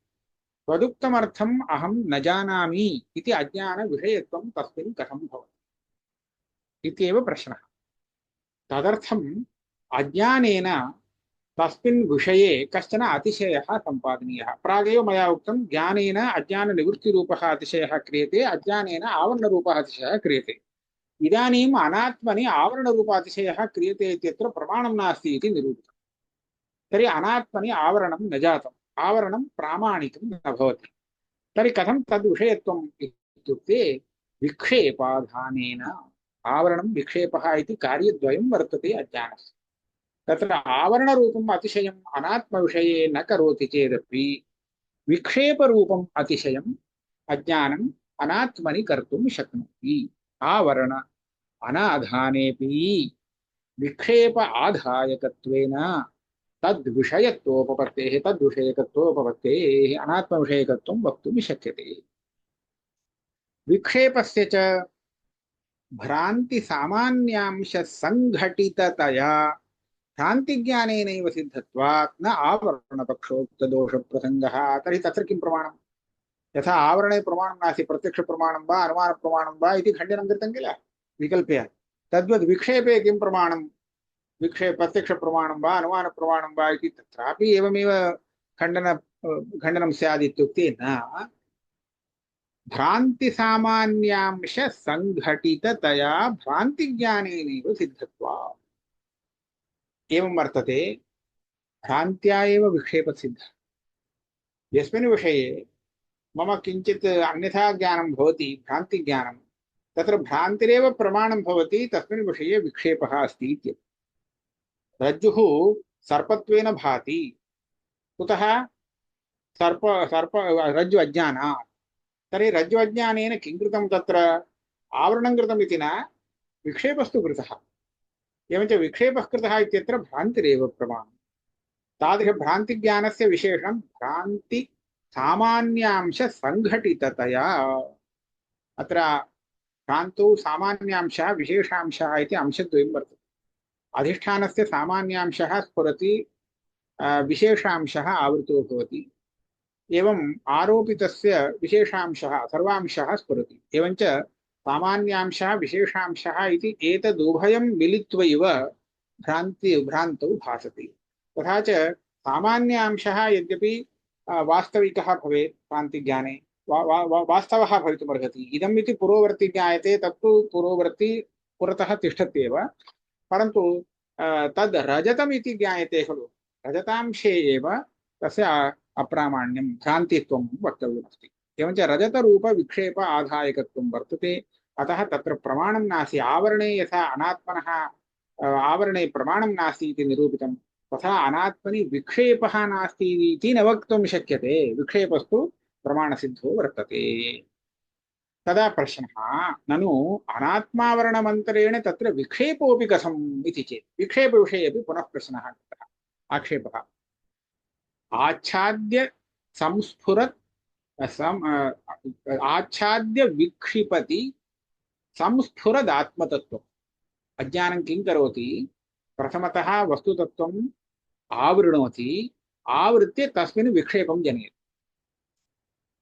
तदुक्तमर्थम् अहं न जानामि इति अज्ञानविषयत्वं तस्मिन् कथं भवति इत्येव प्रश्नः। तदर्थम् अज्ञानेन तस्मिन् विषये कश्चन अतिशयः सम्पादनीयः। प्रागेव मया उक्तं ज्ञानेन अज्ञाननिवृत्तिरूपः अतिशयः क्रियते, अज्ञानेन आवरणरूपः अतिशयः क्रियते। इदानीम् अनात्मनि आवरणरूपातिशयः क्रियते इत्यत्र प्रमाणं नास्ति इति निरूपितम्। तर्हि अनात्मनि आवरणं न जातम्, आवरणं प्रामाणिकं न भवति। तर्हि कथं तद्विषयत्वम् इत्युक्ते विक्षेपाधानेन। आवरणं विक्षेपः इति कार्यद्वयं वर्तते अज्ञानस्य। तत्र आवरणरूपम् अतिशयम् अनात्मविषये न करोति चेदपि विक्षेपरूपम् अतिशयम् अज्ञानम् अनात्मनि कर्तुं शक्नोति। आवरण अनाधानेऽपि विक्षेप आधायकत्वेन तद्विषयत्वोपपत्तेः तद्विषयकत्वोपपत्तेः अनात्मविषयकत्वं वक्तुं शक्यते। विक्षेपस्य च भ्रान्ति सामान्यांश संघटिततया भ्रान्तिज्ञानेनैव सिद्धत्वात् न आवरणपक्षोक्तदोषप्रसङ्गः। तर्हि तत्र किं प्रमाणम्? यथा आवरणे प्रमाणं नास्ति, प्रत्यक्षप्रमाणं वा अनुमानप्रमाणं वा इति खण्डनं कृतं किल विकल्प्य, तद्वद् विक्षेपे किं प्रमाणं? प्रत्यक्षप्रमाणं वा अनुमानप्रमाणं वा इति तत्रापि एवमेव खण्डनं स्यात् इत्युक्ते न। भ्रान्तिसामान्यांश संघटिततया भ्रान्तिज्ञानेनैव सिद्धत्वात्। एवं वर्तते। भ्रान्त्या एव विक्षेपसिद्धः। यस्मिन् विषये मम किञ्चित् अन्यथा ज्ञानं भवति, भ्रान्तिज्ञानं, तत्र भ्रान्तिरेव प्रमाणं भवति, तस्मिन् विषये विक्षेपः अस्ति इत्येव। रज्जुः सर्पत्वेन भाति। कुतः? सर्प सर्प रज्जु अज्ञानात्। तर्हि रज्जु अज्ञानेन किं कृतं? तत्र आवरणं कृतम् इति न, विक्षेपस्तु कृतः। एवञ्च विक्षेपः कृतः इत्यत्र भ्रान्तिरेव प्रमाणम्। तादृशभ्रान्तिज्ञानस्य विशेषणं भ्रान्ति सामान्यांश संघटिततया। अत्र भ्रान्तौ सामान्यांशः विशेषांशः इति अंशद्वयं वर्तते। अधिष्ठानस्य सामान्यांशः स्फुरति, विशेषांशः आवृतो भवति। एवम् आरोपितस्य विशेषांशः सर्वांशः स्फुरति। एवञ्च सामान्यांशः विशेषांशः इति एतदुभयं मिलित्वैव भ्रान्तौ भासते। तथा च सामान्यांशः यद्यपि वास्तविकः भवेत् भ्रान्तिज्ञाने, वास्तवः भवितुमर्हति। इदम् इति पुरोवर्ति ज्ञायते, तत्तु पुरोवर्ति पुरतः तिष्ठत्येव, परन्तु तद् रजतम् इति ज्ञायते खलु। रजतांशे एव तस्य अप्रामाण्यं भ्रान्तित्वं वक्तव्यमस्ति। एवञ्च रजतरूपविक्षेप आधायकत्वं वर्तते। अतः तत्र प्रमाणं नास्ति। आवरणे यथा अनात्मनः आवरणे प्रमाणं नास्ति इति निरूपितं, तथा अनात्मनि विक्षेपः नास्ति इति न वक्तुं शक्यते। विक्षेपस्तु प्रमाणसिद्धो वर्तते। तदा प्रश्नः, ननु अनात्मावरणमन्तरेण तत्र विक्षेपोऽपि कथम् इति चेत् विक्षेपविषये अपि पुनः प्रश्नः कृतः, आक्षेपः। आच्छाद्य संस्फुरत् आच्छाद्य विक्षिपति संस्फुरदात्मतत्त्वम्। अज्ञानं किं करोति? प्रथमतः वस्तुतत्त्वम् आवृणोति, आवृत्य तस्मिन् विक्षेपं जनयति।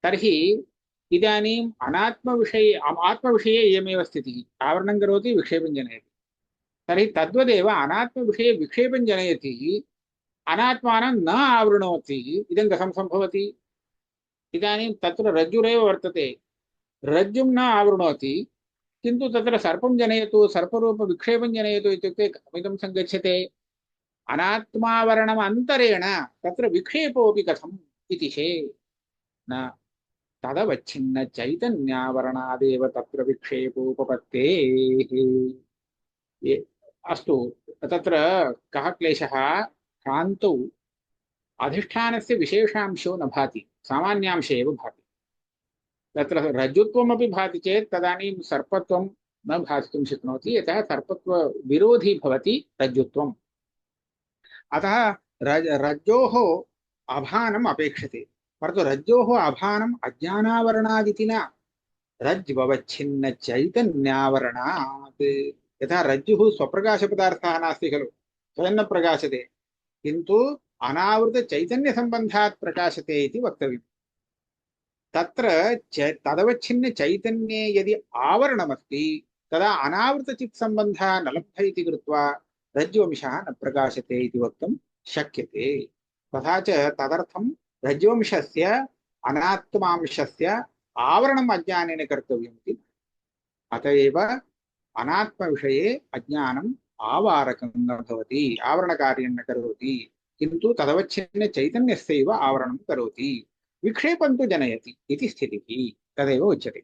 तर्हि इदानीम् अनात्मविषये आत्मविषये इयमेव स्थितिः। आवरणं करोति, विक्षेपं जनयति। तर्हि तद्वदेव अनात्मविषये विक्षेपं जनयति, अनात्मानं न आवृणोति। इदं कथं सम्भवति? इदानीं तत्र रज्जुरेव वर्तते, रज्जुं न आवृणोति, किन्तु तत्र सर्पं जनयतु, सर्परूपविक्षेपं जनयतु इत्युक्ते कथमिदं सङ्गच्छते? अनात्मावरणम् अन्तरेण तत्र विक्षेपोऽपि कथम् इति चेत् न। तदवच्छिन्न चैतन्यावरणादेव तत्र विक्षेपोपपत्तेः। अस्तु, तत्र कः क्लेशः? भ्रान्तौ अधिष्ठानस्य विशेषांशो न भाति, सामान्यांशे एव भाति। तत्र रज्जुत्वमपि भाति चेत् तदानीं सर्पत्वं न भासितुं शक्नोति, यतः सर्पत्वविरोधी भवति रज्जुत्वम्। अतः रज्जोः अभानम् अपेक्षते, परन्तु रज्जोः अभानम् अज्ञानावरणादिति न, रज्ज्ववच्छिन्न चैतन्यावरणात्। यथा रज्जुः स्वप्रकाशपदार्थः नास्ति खलु, स्वयं न प्रकाशते, किन्तु अनावृत चैतन्य संबंधात् प्रकाशते इति वक्तव्यम्। तत्र तदवच्छिन्न चैतन्ये यदि आवरणमस्ति तदा अनावृत चित् संबन्धः न लब्धः इति कृत्वा रज्ज्वंशः न प्रकाशते इति वक्तुं शक्यते। तथा च तदर्थं रज्ज्वंशस्य अनात्मांशस्य आवरणम् अज्ञानेन कर्तव्यम् इति। अत एव अनात्मविषये अज्ञानम् आवारकं न भवति, आवरणकार्यं न करोति, किन्तु तदवच्छिन्न चैतन्यस्यैव आवरणं करोति, विक्षेपं तु जनयति इति स्थितिः। तदेव उच्यते।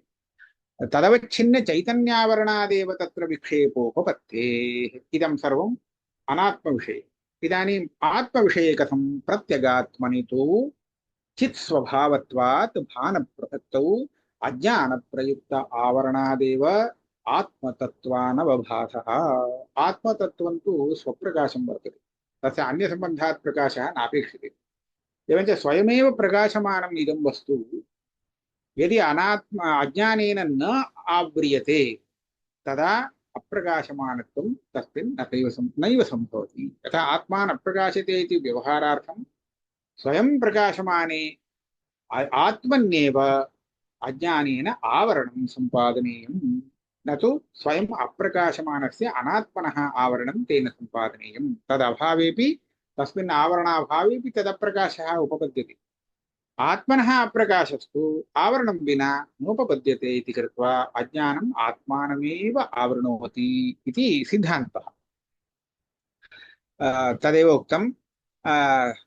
तदवच्छिन्न चैतन्यावरणादेव तत्र विक्षेपोपपत्तेः। इदं सर्वम् अनात्मविषये। इदानीम् आत्मविषये कथं? प्रत्यगात्मनि तु चित्स्वभावत्वात् भानप्रसक्तौ अज्ञानप्रयुक्त आवरणादेव आत्मतत्त्वानवभासः। आत्मतत्त्वं तु स्वप्रकाशं वर्तते, तस्य अन्यसम्बन्धात् प्रकाशः नापेक्षते। एवञ्च स्वयमेव प्रकाशमानम् इदं वस्तु यदि अज्ञानेन न आव्रियते तदा अप्रकाशमानत्वं तस्मिन् नैव सम्भवति। यथा आत्मा न प्रकाशते इति व्यवहारार्थं स्वयं प्रकाशमाने आत्मन्येव अज्ञानेन आवरणं सम्पादनीयं, न तु स्वयं अप्रकाशमानस्य अनात्मनः आवरणं तेन सम्पादनीयं। तदभावेपि, तस्मिन् आवरणाभावेपि तदप्रकाशः उपपद्यते। आत्मनः अप्रकाशस्तु आवरणं विना नोपपद्यते इति कृत्वा अज्ञानम् आत्मानमेव आवृणोति इति सिद्धान्तः। तदेव उक्तं।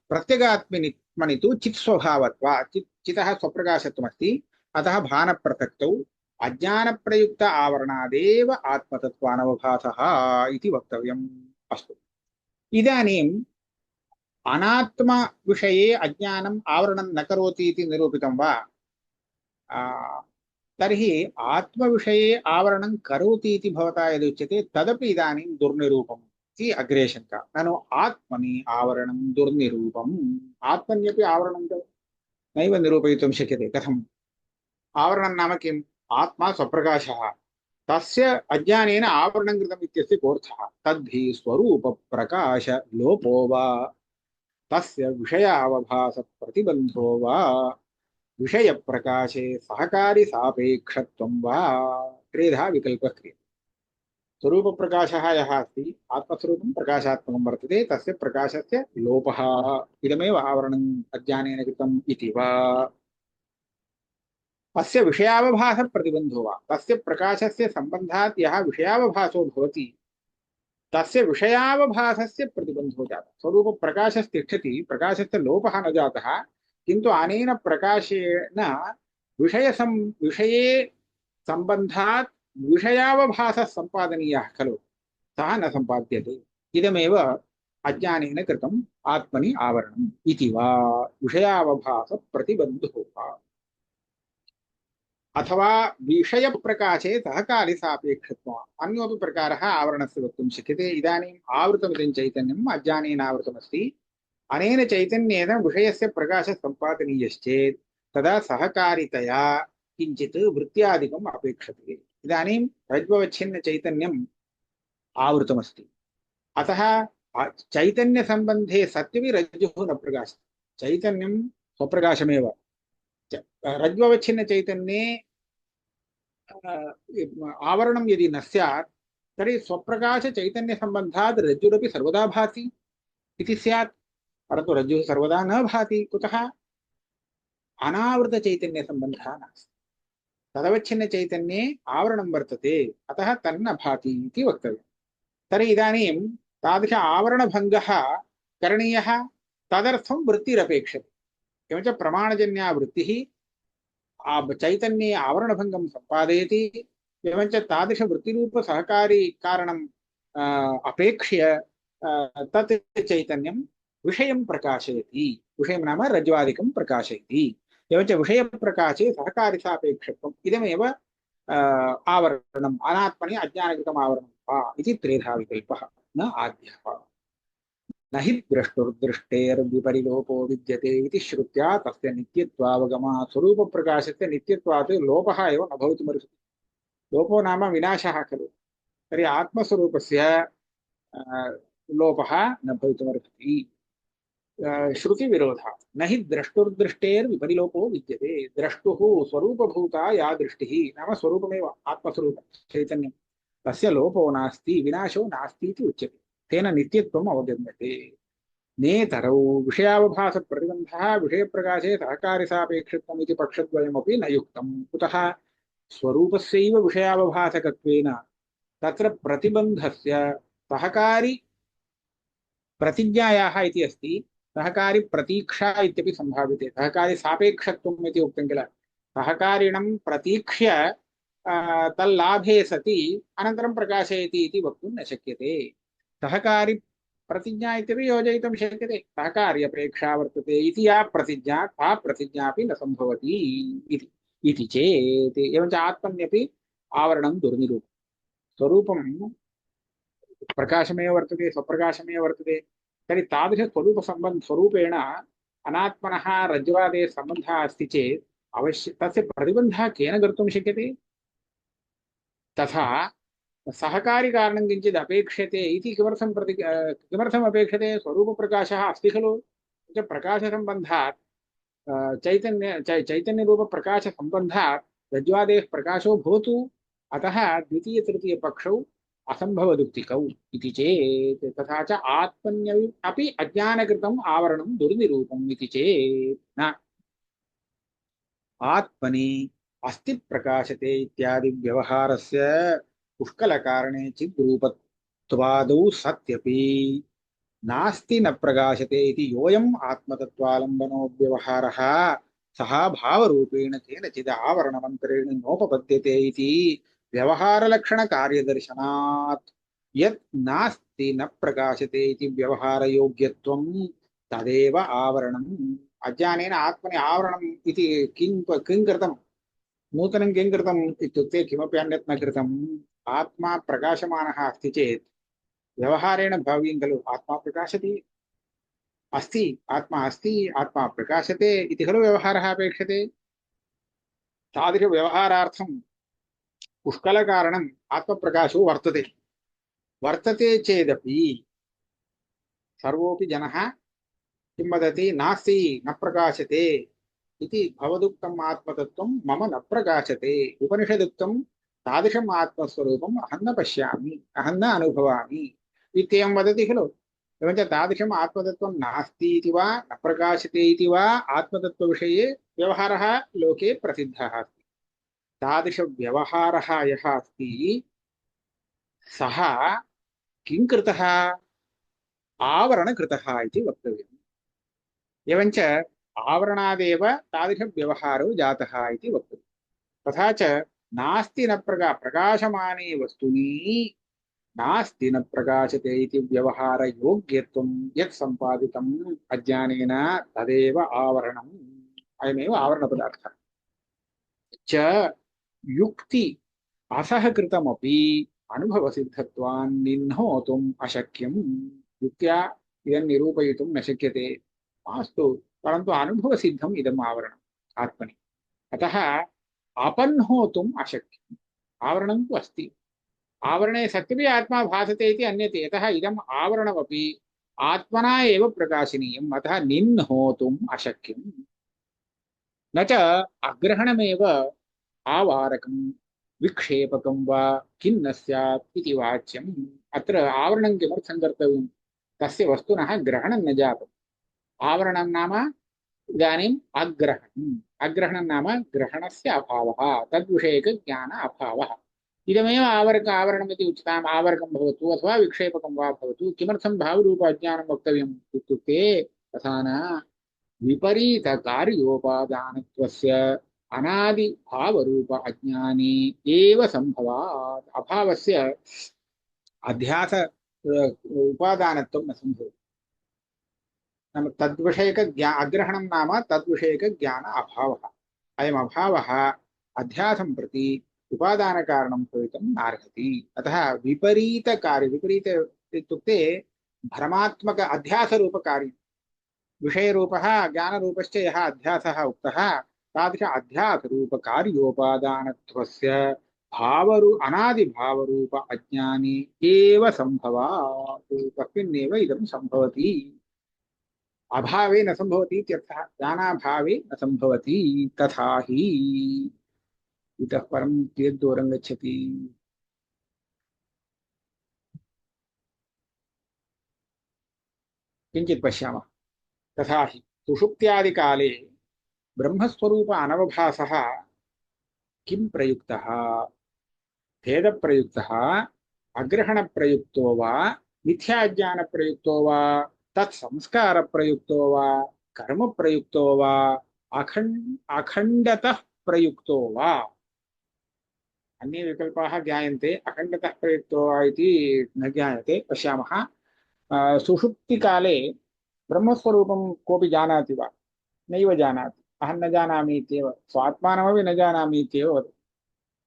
प्रत्यगात्मनि तु चित्स्वभावत्वात्, चितः स्वप्रकाशत्वमस्ति, अतः भानप्रसक्तौ अज्ञानप्रयुक्त आवरणादेव आत्मतत्त्वानवभासः इति वक्तव्यम्। अस्तु, इदानीम् अनात्म विषये अज्ञानम् आवरणं न करोति इति निरूपितं वा? तर्हि आत्मविषये आवरणं करोति इति भवता यदुच्यते तदपि इदानीं दुर्निरूपम् इति अग्रे शङ्का। ननु आत्मनि आवरणं दुर्निरूपम्। आत्मन्यपि आवरणं नैव निरूपयितुं शक्यते। कथम्? आवरणं नाम किम्? आत्मा स्वप्रकाशः, तस्य अज्ञानेन आवरणं कृतम् इत्यस्य कोऽर्थः? तद्धि स्वरूपप्रकाश लोपो वा, तस्य विषयावभास प्रतिबंधो वा, विषय प्रकाशे सहकारी सापेक्षत्वं वा, त्रिधा विकल्पः क्रियते। स्वरूप प्रकाशः यः अस्ति, आत्मस्वरूपं प्रकाशात्मकं वर्तते, तस्य प्रकाशस्य लोपः, इदमेव आवरणम् अज्ञानेन कृतम् इति वा, तस्य विषयावभास प्रतिबंधो वा, तस्य प्रकाशस्य संबंधात् यः विषयावभासो भवति तस्य विषयावभासस्य प्रतिबंधो जातः। स्वरूप प्रकाशस्तिष्ठति, प्रकाशस्य लोपः न जातः, किन्तु अनेन प्रकाशेन विषये संबंधात् विषयावभासः सम्पादनीयः खलु, सः न सम्पाद्यते। इदमेव अज्ञानेन कृतम् आत्मनि आवरणम् इति वा, विषयावभास प्रतिबंधो वा, अथवा विषय प्रकाशे सहकारि सापेक्षत्वम्। अन्योपि प्रकारः आवरणस्य वक्तुं शक्यते। इदानीम् आवृतमिदं चैतन्यम् अज्ञानेन आवृतमस्ति, अनेन चैतन्येन विषयस्य प्रकाशः सम्पादनीयश्चेत् तदा सहकारितया किञ्चित् वृत्त्यादिकम् अपेक्षते। इदानीं रज्ज्ववच्छिन्न चैतन्यम् आवृतमस्ति, अतः चैतन्यसम्बन्धे सत्यपि रज्जुः न प्रकाशते, चैतन्यं स्वप्रकाशमेव। रज्ज्ववच्छिन्न चैतन्ये आवरणं यदि न स्यात् तर्हि स्वप्रकाश चैतन्य संबंधात् रज्जुरपि सर्वदा भाति इति स्यात्, परन्तु रज्जुः सर्वदा न भाति। कुतः? अनावृत चैतन्य संबंधः नास्ति, तदवच्छिन्न चैतन्ये आवरणं वर्तते, अतः तन्न भाति इति वक्तव्यम्। तर्हि इदानीं तादृश आवरणभङ्गः करणीयः, तदर्थं वृत्तिरपेक्षते। एवञ्च प्रमाणजन्या वृत्तिः चैतन्ये आवरणभङ्गं सम्पादयति। एवञ्च तादृशवृत्तिरूप सहकारी कारणम् अपेक्ष्य तत् चैतन्यं विषयं प्रकाशयति, विषयं नाम रज्ज्वादिकं प्रकाशयति। एवञ्च विषयप्रकाशे सहकारिसापेक्षत्वम्, इदमेव आवरणम् अनात्मनि अज्ञानकृतम् आवरणं वा इति त्रेधा विकल्पः न आद्यः न हि द्रष्टुर्दृष्टेर्विपरिलोपो विद्यते इति श्रुत्या तस्य नित्यत्वावगमात् स्वरूपप्रकाशस्य नित्यत्वात् लोपः एव न भवितुमर्हति लोपो नाम विनाशः खलु तर्हि आत्मस्वरूपस्य लोपः न भवितुमर्हति श्रुतिविरोधः न हि द्रष्टुर्दृष्टेर्विपरिलोपो विद्यते द्रष्टुः स्वरूपभूता या दृष्टिः नाम स्वरूपमेव आत्मस्वरूपं चैतन्यं तस्य लोपो नास्ति विनाशो नास्ति इति उच्यते तेन नित्यत्वम् अवगम्यते नेतरौ विषयावभासप्रतिबन्धः विषयप्रकाशे सहकारिसापेक्षत्वम् इति पक्षद्वयमपि न युक्तम् कुतः स्वरूपस्यैव विषयावभासकत्वेन तत्र प्रतिबन्धस्य सहकारी प्रतिज्ञायाः इति अस्ति सहकारी प्रतीक्षा इत्यपि सम्भाव्यते सहकारी सापेक्षत्वम् इति उक्तं किल सहकारिणं प्रतीक्ष्य तल्लाभे सति अनन्तरं प्रकाशयति इति वक्तुं न शक्यते सहकारी प्रतिज्ञा इत्यपि योजयितुं शक्यते सहकार्यपेक्षा वर्तते इति या प्रतिज्ञा सा प्रतिज्ञापि न सम्भवति इति चेत् एवञ्च आत्मन्यपि आवरणं दुर्निरूपं स्वरूपं प्रकाशमेव वर्तते स्वप्रकाशमेव वर्तते तर्हि स्वरूपेण अनात्मनः रज्ज्वादे सम्बन्धः अस्ति चेत् अवश्य तस्य प्रतिबन्धः केन कर्तुं शक्यते तथा सहकारिकारणं किञ्चित् अपेक्ष्यते इति किमर्थम् अपेक्षते स्वरूपप्रकाशः अस्ति खलु प्रकाशसम्बन्धात् चैतन्यरूपप्रकाशसम्बन्धात् रज्ज्वादेः प्रकाशो भवतु अतः द्वितीयतृतीयपक्षौ असम्भवदुक्तिकौ इति चेत् तथा च आत्मन्यपि अज्ञानकृतम् आवरणं दुर्निरूपम् इति चेत् न आत्मनि अस्ति प्रकाशते इत्यादि व्यवहारस्य पुष्कलकारणे चिद्रूपत्वादौ सत्यपि नास्ति न प्रकाशते इति योऽयम् आत्मतत्त्वालम्बनो व्यवहारः सः भावरूपेण केनचित् आवरणमन्तरेण नोपपद्यते इति व्यवहारलक्षणकार्यदर्शनात् यत् नास्ति न प्रकाशते इति व्यवहारयोग्यत्वं तदेव आवरणम् अज्ञानेन आत्मनि आवरणम् इति किं कृतं नूतनं किं कृतम् इत्युक्ते किमपि अन्यत् न कृतम् आत्मा प्रकाशमानः अस्ति चेत् व्यवहारेण भाव्यं खलु आत्मा प्रकाशति अस्ति आत्मा प्रकाशते इति खलु व्यवहारः अपेक्षते तादृशव्यवहारार्थं पुष्कलकारणम् आत्मप्रकाशो वर्तते चेदपि सर्वोऽपि जनः किं वदति नास्ति न प्रकाशते इति भवदुक्तम् आत्मतत्त्वं मम न प्रकाशते उपनिषदुक्तं तादृशम् आत्मस्वरूपम् अहं न पश्यामि अहं न अनुभवामि इत्येवं वदति खलु एवञ्च तादृशम् आत्मतत्त्वं नास्ति इति वा न प्रकाशते इति वा आत्मतत्त्वविषये व्यवहारः लोके प्रसिद्धः अस्ति तादृशव्यवहारः यः अस्ति सः किं कृतः आवरणकृतः इति वक्तव्यम् एवञ्च आवरणादेव तादृशव्यवहारो जातः इति वक्तव्यम् तथा च नास्ति न प्रकाशमाने वस्तुनि नास्ति न प्रकाशते इति व्यवहारयोग्यत्वं यत् सम्पादितम् अज्ञानेन तदेव आवरणम् अयमेव आवरणपदार्थः च युक्ति असहकृतमपि अनुभवसिद्धत्वान् निह्नोतुम् अशक्यम् युक्त्या इदं निरूपयितुं न शक्यते मास्तु परन्तु अनुभवसिद्धम् इदम् आवरणम् आत्मनि अतः अपन्होतुम् अशक्यम् आवरणं तु अस्ति आवरणे सत्यपि आत्मा भासते इति अन्यते यतः इदम् आवरणमपि आत्मना एव प्रकाशनीयम् अतः निह्नोतुम् अशक्यम् न च अग्रहणमेव आवारकं विक्षेपकं वा किन्न स्यात् इति वाच्यम् अत्र आवरणं किमर्थं कर्तव्यं तस्य वस्तुनः ग्रहणं न जातम् आवरणं नाम इदानीम् अग्रहणं नाम ग्रहणस्य अभावः तद्विषयकज्ञान अभावः इदमेव आवरणमिति उच्यताम् आवरकं भवतु अथवा विक्षेपकं वा भवतु किमर्थं भावरूप अज्ञानं वक्तव्यम् इत्युक्ते तथा न विपरीतकार्योपादानत्वस्य अनादिभावरूप अज्ञाने एव सम्भवात् अभावस्य अध्यास उपादानत्वं न सम्भवति नाम अग्रहणं नाम तद्विषयकज्ञान अभावः अयम् अभावः अध्यासं प्रति उपादानकारणं भवितुं नार्हति। अतः विपरीतकार्य, विपरीत इत्युक्ते भ्रमात्मक अध्यासरूपकार्यं, विषयरूपः ज्ञानरूपश्च यः अध्यासः उक्तः तादृश अध्यासरूपकार्योपादानत्वस्य अनादिभावरूप अज्ञाने एव सम्भवात्, तस्मिन्नेव इदं सम्भवति। अभावे न सम्भवति इत्यर्थः, ज्ञानाभावे न सम्भवति। तथा हि इतः परं कियत् दूरं गच्छति। किञ्चित् पश्यामः। तथा हि सुषुप्त्यादिकाले ब्रह्मस्वरूप अनवभासः किं प्रयुक्तः, भेदप्रयुक्तः, अग्रहणप्रयुक्तो वा, मिथ्याज्ञानप्रयुक्तो वा, तत्संस्कारप्रयुक्तो वा, कर्मप्रयुक्तो वा, अखण्डतः प्रयुक्तो वा। अन्ये विकल्पाः ज्ञायन्ते, अखण्डतः प्रयुक्तो वा इति न ज्ञायते। पश्यामः। सुषुप्तिकाले ब्रह्मस्वरूपं कोऽपि जानाति वा? नैव जानाति। अहं न जानामि इत्येव, स्वात्मानमपि न जानामि इत्येव वदति।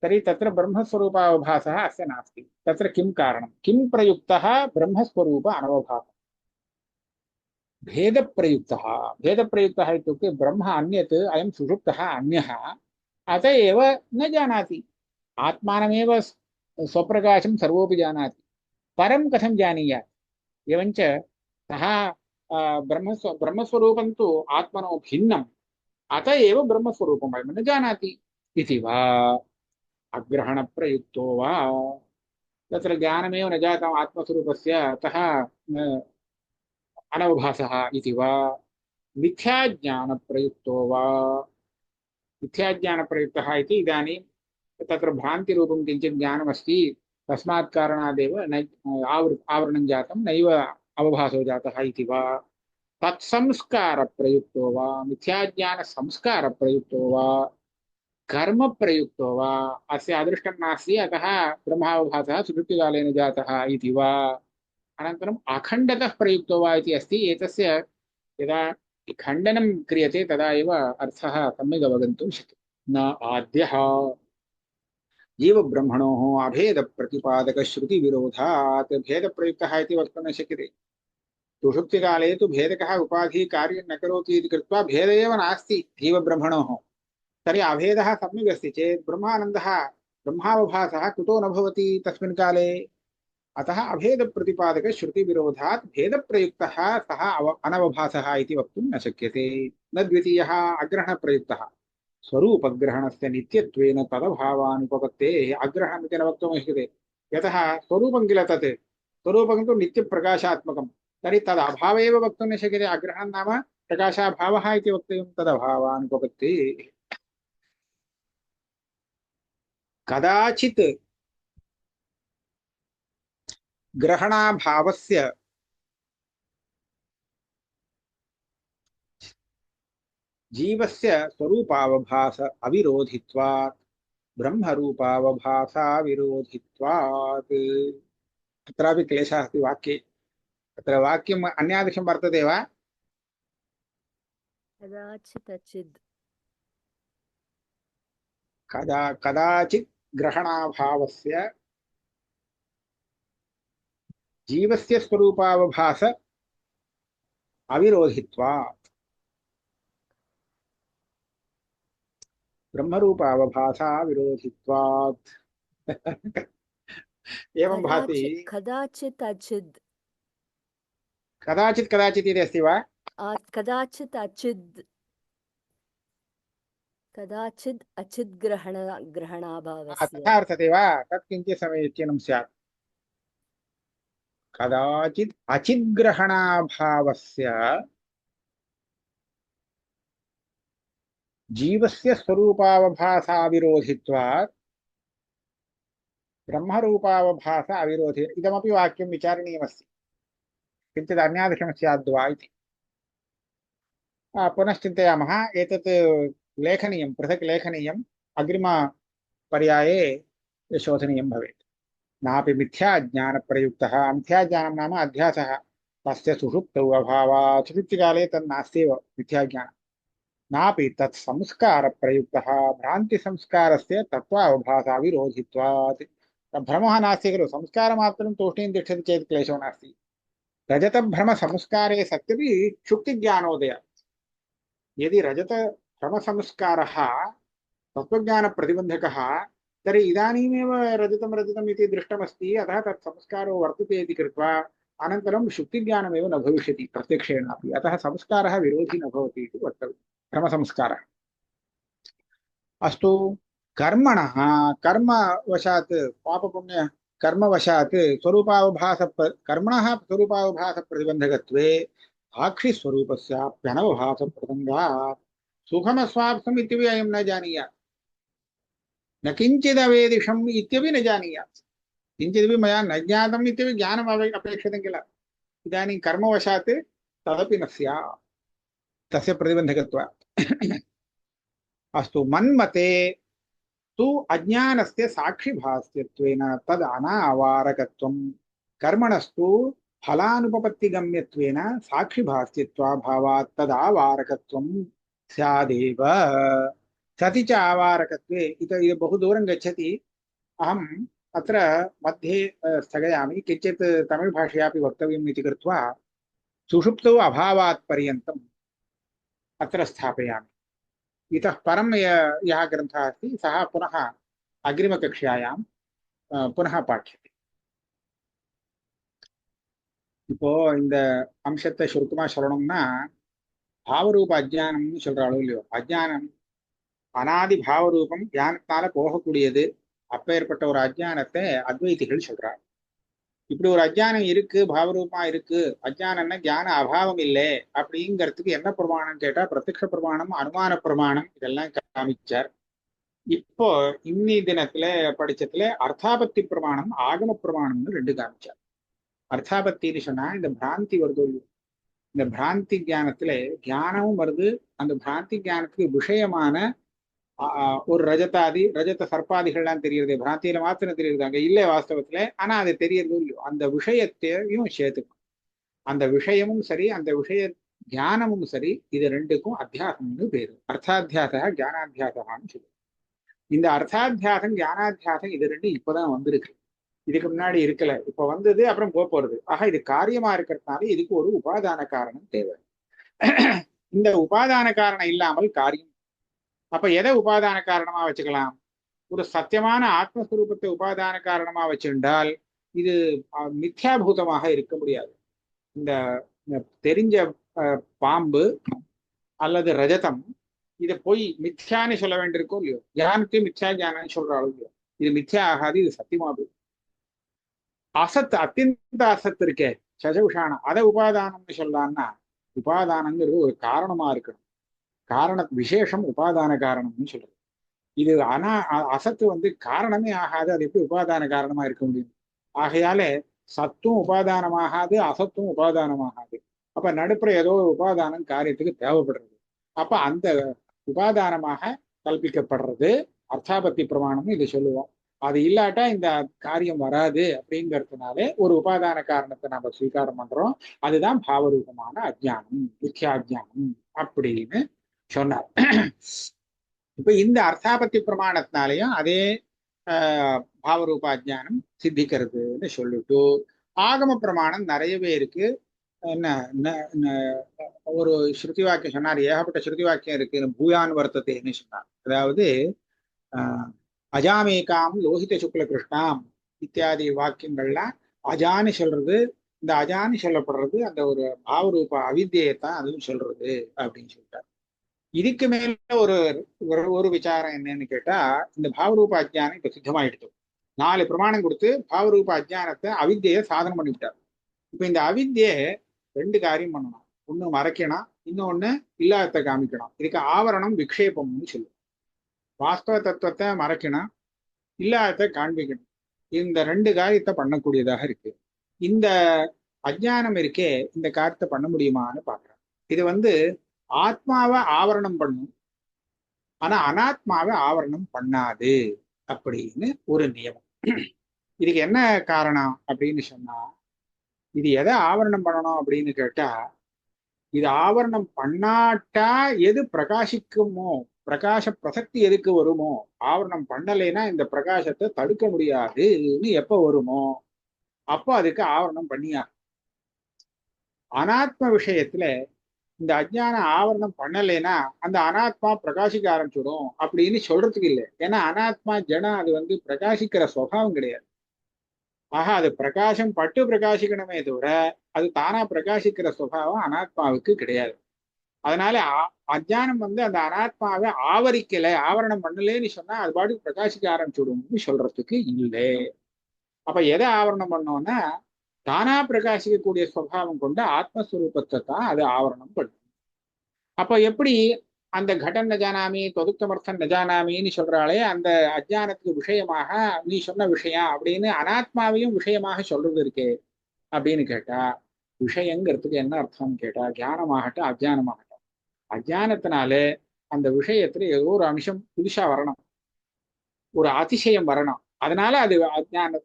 तर्हि तत्र ब्रह्मस्वरूपावभासः अस्य नास्ति। तत्र किं कारणं? किं प्रयुक्तः ब्रह्मस्वरूप अनवभासः? भेदप्रयुक्तः। भेदप्रयुक्तः इत्युक्ते ब्रह्म अन्यत्, अयं सुषुप्तः अन्यः, अत एव न जानाति। आत्मानमेव स्वप्रकाशं सर्वोऽपि जानाति, परं कथं जानीयात्? एवञ्च सः ब्रह्मस्वरूपं तु आत्मनो भिन्नम्, अत एव ब्रह्मस्वरूपम् अयं न जानाति इति वा, अग्रहणप्रयुक्तो वा। तत्र ज्ञानमेव न जातम् आत्मस्वरूपस्य, अतः अनवभासः इति वा, मिथ्याज्ञानप्रयुक्तो वा। मिथ्याज्ञानप्रयुक्तः इति इदानीं तत्र भ्रान्तिरूपं किञ्चित् ज्ञानमस्ति, तस्मात् कारणादेव न आवरणं जातं, नैव अवभासो जातः इति वा। तत्संस्कारप्रयुक्तो वा, मिथ्याज्ञानसंस्कारप्रयुक्तो वा, कर्मप्रयुक्तो वा। अस्य अदृष्टं नास्ति, अतः ब्रह्मावभासः सुषुप्तिकालेन जातः इति वा। अनन्तरम् अखण्डतः प्रयुक्तो वा इति अस्ति। एतस्य यदा खण्डनं क्रियते तदा एव अर्थः सम्यक् अवगन्तुं शक्यते। न आद्यः जीवब्रह्मणोः अभेदप्रतिपादकश्रुतिविरोधात् भेदप्रयुक्तः इति वक्तुं न शक्यते। सुषुप्तिकाले तु भेदकः उपाधिः कार्यं न करोति इति कृत्वा भेद एव नास्ति जीवब्रह्मणोः। तर्हि अभेदः सम्यक् अस्ति चेत् ब्रह्मानन्दः, ब्रह्मावभासः कुतो न भवति तस्मिन् काले? अतः अभेदप्रतिपादकश्रुतिविरोधात् भेदप्रयुक्तः सः अनवभासः इति वक्तुं न शक्यते। न द्वितीयः अग्रहणप्रयुक्तः। स्वरूपग्रहणस्य नित्यत्वेन तदभावानुपपत्तेः अग्रहणमिति न वक्तुं शक्यते। यतः स्वरूपं किल तत्, स्वरूपं तु नित्यप्रकाशात्मकं, तर्हि तदभावे एव वक्तुं न शक्यते। अग्रहणं नाम प्रकाशाभावः इति वक्तव्यं, तदभावानुपपत्तेः। कदाचित् ग्रहणाभावस्य जीवस्य स्वरूपावभास अविरोधित्वात् ब्रह्मरूपावभासाविरोधित्वात्। अत्रापि क्लेशः अस्ति वाक्ये। अत्र वाक्यम् अन्यादृशं वर्तते वा? कदाचित् ग्रहणाभावस्य जीवस्य स्वरूपावभास अविरोधित्वात् ब्रह्मरूपावभासाविरोधित्वात्। एवं भाति। कदाचित् अचिद्, कदाचित् कदाचित् इति अस्ति वा? कदाचित् अचिद्, कदाचित् अचिद् ग्रहणाभावस्य तथा अर्थते वा? तत् किञ्चित् समीचीनं स्यात्। कदाचित् अचिद्ग्रहणाभावस्य जीवस्य स्वरूपावभासाविरोधित्वात् ब्रह्मरूपावभास अविरोधि। इदमपि वाक्यं विचारणीयमस्ति, किञ्चित् अन्यादृशं स्याद्वा इति। पुनश्चिन्तयामः। एतत् लेखनीयं, पृथक् लेखनीयम्, अग्रिमपर्याये शोधनीयं भवेत्। नापि मिथ्याज्ञानप्रयुक्तः। मिथ्याज्ञानं नाम अध्यासः, तस्य सुषुप्तौ अभावात्। सुषुप्तिकाले तन्नास्त्येव मिथ्याज्ञानं। नापि तत् संस्कारप्रयुक्तः भ्रान्तिसंस्कारस्य तत्त्वावभासाविरोधित्वात्। भ्रमः नास्ति खलु, संस्कारमात्रं तूष्णीं तिष्ठति चेत् क्लेशो नास्ति। रजतभ्रमसंस्कारे सत्यपि क्षुक्तिज्ञानोदयात्। यदि रजतभ्रमसंस्कारः तत्त्वज्ञानप्रतिबन्धकः, तर्हि इदानीमेव रजतं रजतम् इति दृष्टमस्ति, अतः तत् संस्कारो वर्तते इति कृत्वा अनन्तरं शुक्तिज्ञानमेव न भविष्यति प्रत्यक्षेणापि। अतः संस्कारः विरोधी न भवति इति वक्तव्यं, भ्रमसंस्कारः। अस्तु, कर्मणः कर्मवशात् पापपुण्य कर्मवशात् स्वरूपावभास कर्मणः स्वरूपावभासप्रतिबन्धकत्वे साक्षिस्वरूपस्याप्यनवभासप्रसङ्गात् सुखमस्वाप्तम् इत्यपि अयं न जानीयात्, न किञ्चिदवेदिषम् इत्यपि न जानीयात्। किञ्चिदपि मया न ज्ञातम् इत्यपि ज्ञानम् अपेक्षितं किल। इदानीं कर्मवशात् तदपि न स्यात्, तस्य प्रतिबन्धकत्वात्। अस्तु, मन्मते तु अज्ञानस्य साक्षिभास्यत्वेन तद् अनावारकत्वं, कर्मणस्तु फलानुपपत्तिगम्यत्वेन साक्षिभास्यत्वाभावात् तदावारकत्वं स्यादेव। सति च आवारकत्वे इति बहु दूरं गच्छति। अहम् अत्र मध्ये स्थगयामि, किञ्चित् तमिळ् भाषयापि वक्तव्यम् इति कृत्वा सुषुप्तौ अभावात् पर्यन्तम् अत्र स्थापयामि। इतः परं यः ग्रन्थः अस्ति सः पुनः अग्रिमकक्ष्यायां पुनः पाठ्यते. இப்போ இந்த அம்சத்தை சுருக்கமா சொல்லணும்னா, பாவரூப அஜ்ஞானம்னு சொல்றாளோ இல்லையோ, அஜ்ஞானம் அனாதி பாவரூபம் ஞானத்தால போகக்கூடியது. அப்பேற்பட்ட ஒரு அஜ்ஞானத்தை அத்வைதிகள் சொல்றாங்க. இப்படி ஒரு அஜ்ஞானம் இருக்கு, பாவரூபமா இருக்கு, அஜ்ஞானம்னா ஞான அபாவம் இல்லை அப்படிங்கிறதுக்கு என்ன பிரமாணம் கேட்டா, பிரத்யக்ஷ பிரமாணம், அனுமான பிரமாணம் இதெல்லாம் காமிச்சார். இப்போ இன்னி தினத்துல படிச்சதுல அர்த்தாபத்தி பிரமாணம், ஆகம பிரமாணம்னு ரெண்டு காமிச்சார். அர்த்தாபத்தின்னு சொன்னா இந்த பிராந்தி வருது, இந்த பிராந்தி ஞானத்துல ஞானமும் வருது, அந்த பிராந்தி ஞானத்துக்கு விஷயமான ஒரு ரஜதாதி ரஜத சர்ப்பாதிகள்லாம் தெரியுது, பிராந்தியில மாத்திரம் தெரியுது, அங்க இல்லை வாஸ்தவத்துல. ஆனா அது தெரியறது இல்லையோ, அந்த விஷயத்தையும் சேர்த்துக்கணும். அந்த விஷயமும் சரி, அந்த விஷய ஞானமும் சரி, இது ரெண்டுக்கும் அத்தியாசம்னு பேரு. அர்த்தாத்தியாசா ஞானாத்தியாசான்னு சொல்லுவோம். இந்த அர்த்தாத்தியாசம் ஞானாத்தியாசம் இது ரெண்டும் இப்பதான் வந்திருக்கு, இதுக்கு முன்னாடி இருக்கல, இப்ப வந்தது, அப்புறம் போறது. ஆக இது காரியமா இருக்கிறதுனால இதுக்கு ஒரு உபாதான காரணம் தேவை. இந்த உபாதான காரணம் இல்லாமல் காரியம். அப்ப எதை உபாதான காரணமா வச்சுக்கலாம்? ஒரு சத்தியமான ஆத்மஸ்வரூபத்தை உபாதான காரணமா வச்சிருந்தால் இது மித்யாபூதமாக இருக்க முடியாது. இந்த தெரிஞ்ச பாம்பு அல்லது ரஜதம் இதை போய் மித்யான்னு சொல்ல வேண்டியிருக்கோம் இல்லையோ, ஞானத்தையும் மித்யா ஞானம்னு சொல்றாலும் இல்லையோ, இது மித்யா ஆகாது, இது சத்தியமாகு. அசத், அத்தியந்த அசத் இருக்கே சஜவுஷானம், அதை உபாதானம்னு சொல்லலாம்னா, உபாதானங்கிறது ஒரு காரணமா இருக்கணும். காரண விசேஷம் உபாதான காரணம்னு சொல்றது. இது ஆனா அசத்து காரணமே ஆகாது, அது எப்படி உபாதான காரணமா இருக்க முடியும்? ஆகையாலே சத்தும் உபாதானமாகாது, அசத்தும் உபாதானமாகாது. அப்ப நடுப்புற ஏதோ ஒரு உபாதானம் காரியத்துக்கு தேவைப்படுறது. அப்ப அந்த உபாதானமாக கல்பிக்கப்படுறது அர்த்தாபத்தி பிரமாணம் இது சொல்லுவோம். அது இல்லாட்டா இந்த காரியம் வராது. அப்படிங்கிறதுனாலே ஒரு உபாதான காரணத்தை நம்ம ஸ்வீகாரம் பண்றோம். அதுதான் பாவரூபமான அஜ்ஞானம், மித்யாஜ்ஞானம் அப்படின்னு சொன்னார். இப்ப இந்த அர்த்தாபத்தி பிரமாணத்தினாலையும் அதே பாவரூப அஜ்ஞானம் சித்திக்கிறதுன்னு சொல்லிட்டு, ஆகம பிரமாணம் நிறையவே இருக்கு. என்ன ஒரு ஸ்ருதி வாக்கியம் சொன்னார், ஏகப்பட்ட ஸ்ருதி வாக்கியம் இருக்கு. பூயான் வர்த்தத்தைன்னு சொன்னார். அதாவது அஜாமேகாம் லோகித சுக்ல கிருஷ்ணாம் இத்தியாதி வாக்கியங்கள்லாம் அஜான்னு சொல்றது. இந்த அஜான்னு சொல்லப்படுறது அந்த ஒரு பாவரூப அவித்தியைத்தான் அதுவும் சொல்றது அப்படின்னு சொல்லிட்டார். இதுக்கு மேல ஒரு விசாரம் என்னன்னு கேட்டா, இந்த பாவரூப அஜ்ஞானம் இப்ப சித்தமாயிடுச்சு. 4 பிரமாணம் கொடுத்து பாவரூப அஜ்ஞானத்தை அவித்தியை சாதனம் பண்ணிவிட்டார். இப்ப இந்த அவித்தியை 2 காரியம் பண்ணணும். ஒண்ணு மறைக்கணும், இன்னொன்னு இல்லாத காமிக்கணும். இதுக்கு ஆவரணம் விக்ஷேபம்னு சொல்லுவோம். வாஸ்தவ தத்துவத்தை மறைக்கணும், இல்லாத காண்பிக்கணும். இந்த 2 காரியத்தை பண்ணக்கூடியதாக இருக்கு. இந்த அஜ்ஞானம் இருக்கே, இந்த காரியத்தை பண்ண முடியுமான்னு பாக்குறோம். இது ஆத்மாவை ஆவரணம் பண்ணும், ஆனா அனாத்மாவை ஆவரணம் பண்ணாது அப்படின்னு ஒரு நியமம். இதுக்கு என்ன காரணம் அப்படின்னு சொன்னா, இது எதை ஆவரணம் பண்ணணும் அப்படின்னு கேட்டா, இது ஆவரணம் பண்ணாட்டா எது பிரகாசிக்குமோ, பிரகாச பிரசக்தி எதுக்கு வருமோ, ஆவரணம் பண்ணலைன்னா இந்த பிரகாசத்தை தடுக்க முடியாதுன்னு எப்ப வருமோ அப்போ அதுக்கு ஆவரணம் பண்ணியா. அனாத்ம விஷயத்துல இந்த அஜ்ஞான ஆவரணம் பண்ணலைன்னா அந்த அனாத்மா பிரகாசிக்க ஆரம்பிச்சிடும் அப்படின்னு சொல்றதுக்கு இல்லை. ஏன்னா அனாத்மா ஜடம், அது பிரகாசிக்கிற சுபாவம் கிடையாது. ஆக அது பிரகாசம் பட்டு பிரகாசிக்கணுமே தவிர அது தானா பிரகாசிக்கிற சுபாவம் அனாத்மாவுக்கு கிடையாது. அதனால அஜ்ஞானம் அந்த அனாத்மாவை ஆவரிக்கலை, ஆவரணம் பண்ணலேன்னு சொன்னா அது பாட்டுக்கு பிரகாசிக்க ஆரம்பிச்சுடும்னு சொல்றதுக்கு இல்லை. அப்ப எதை ஆவரணம் பண்ணோம்னா தானா பிரகாசிக்கக்கூடிய சுபாவம் கொண்ட ஆத்மஸ்வரூபத்தை தான் அது ஆவரணம் பண்ணும். அப்ப எப்படி அந்த கடன் நஜானாமி தொதுக்கமர்த்தன் நஜானாமின்னு சொல்றாளே, அந்த அஜ்ஞானத்துக்கு விஷயமாக நீ சொன்ன விஷயம் அப்படின்னு அனாத்மாவையும் விஷயமாக சொல்றது இருக்கே அப்படின்னு கேட்டா, விஷயங்கிறதுக்கு என்ன அர்த்தம்னு கேட்டா, ஞானமாகட்டும் அஜ்ஞானமாகட்டும், அஜ்ஞானத்தினாலே அந்த விஷயத்துல ஏதோ ஒரு அம்சம் புதுசா வரணும், ஒரு அதிசயம் வரணும். அதனால அது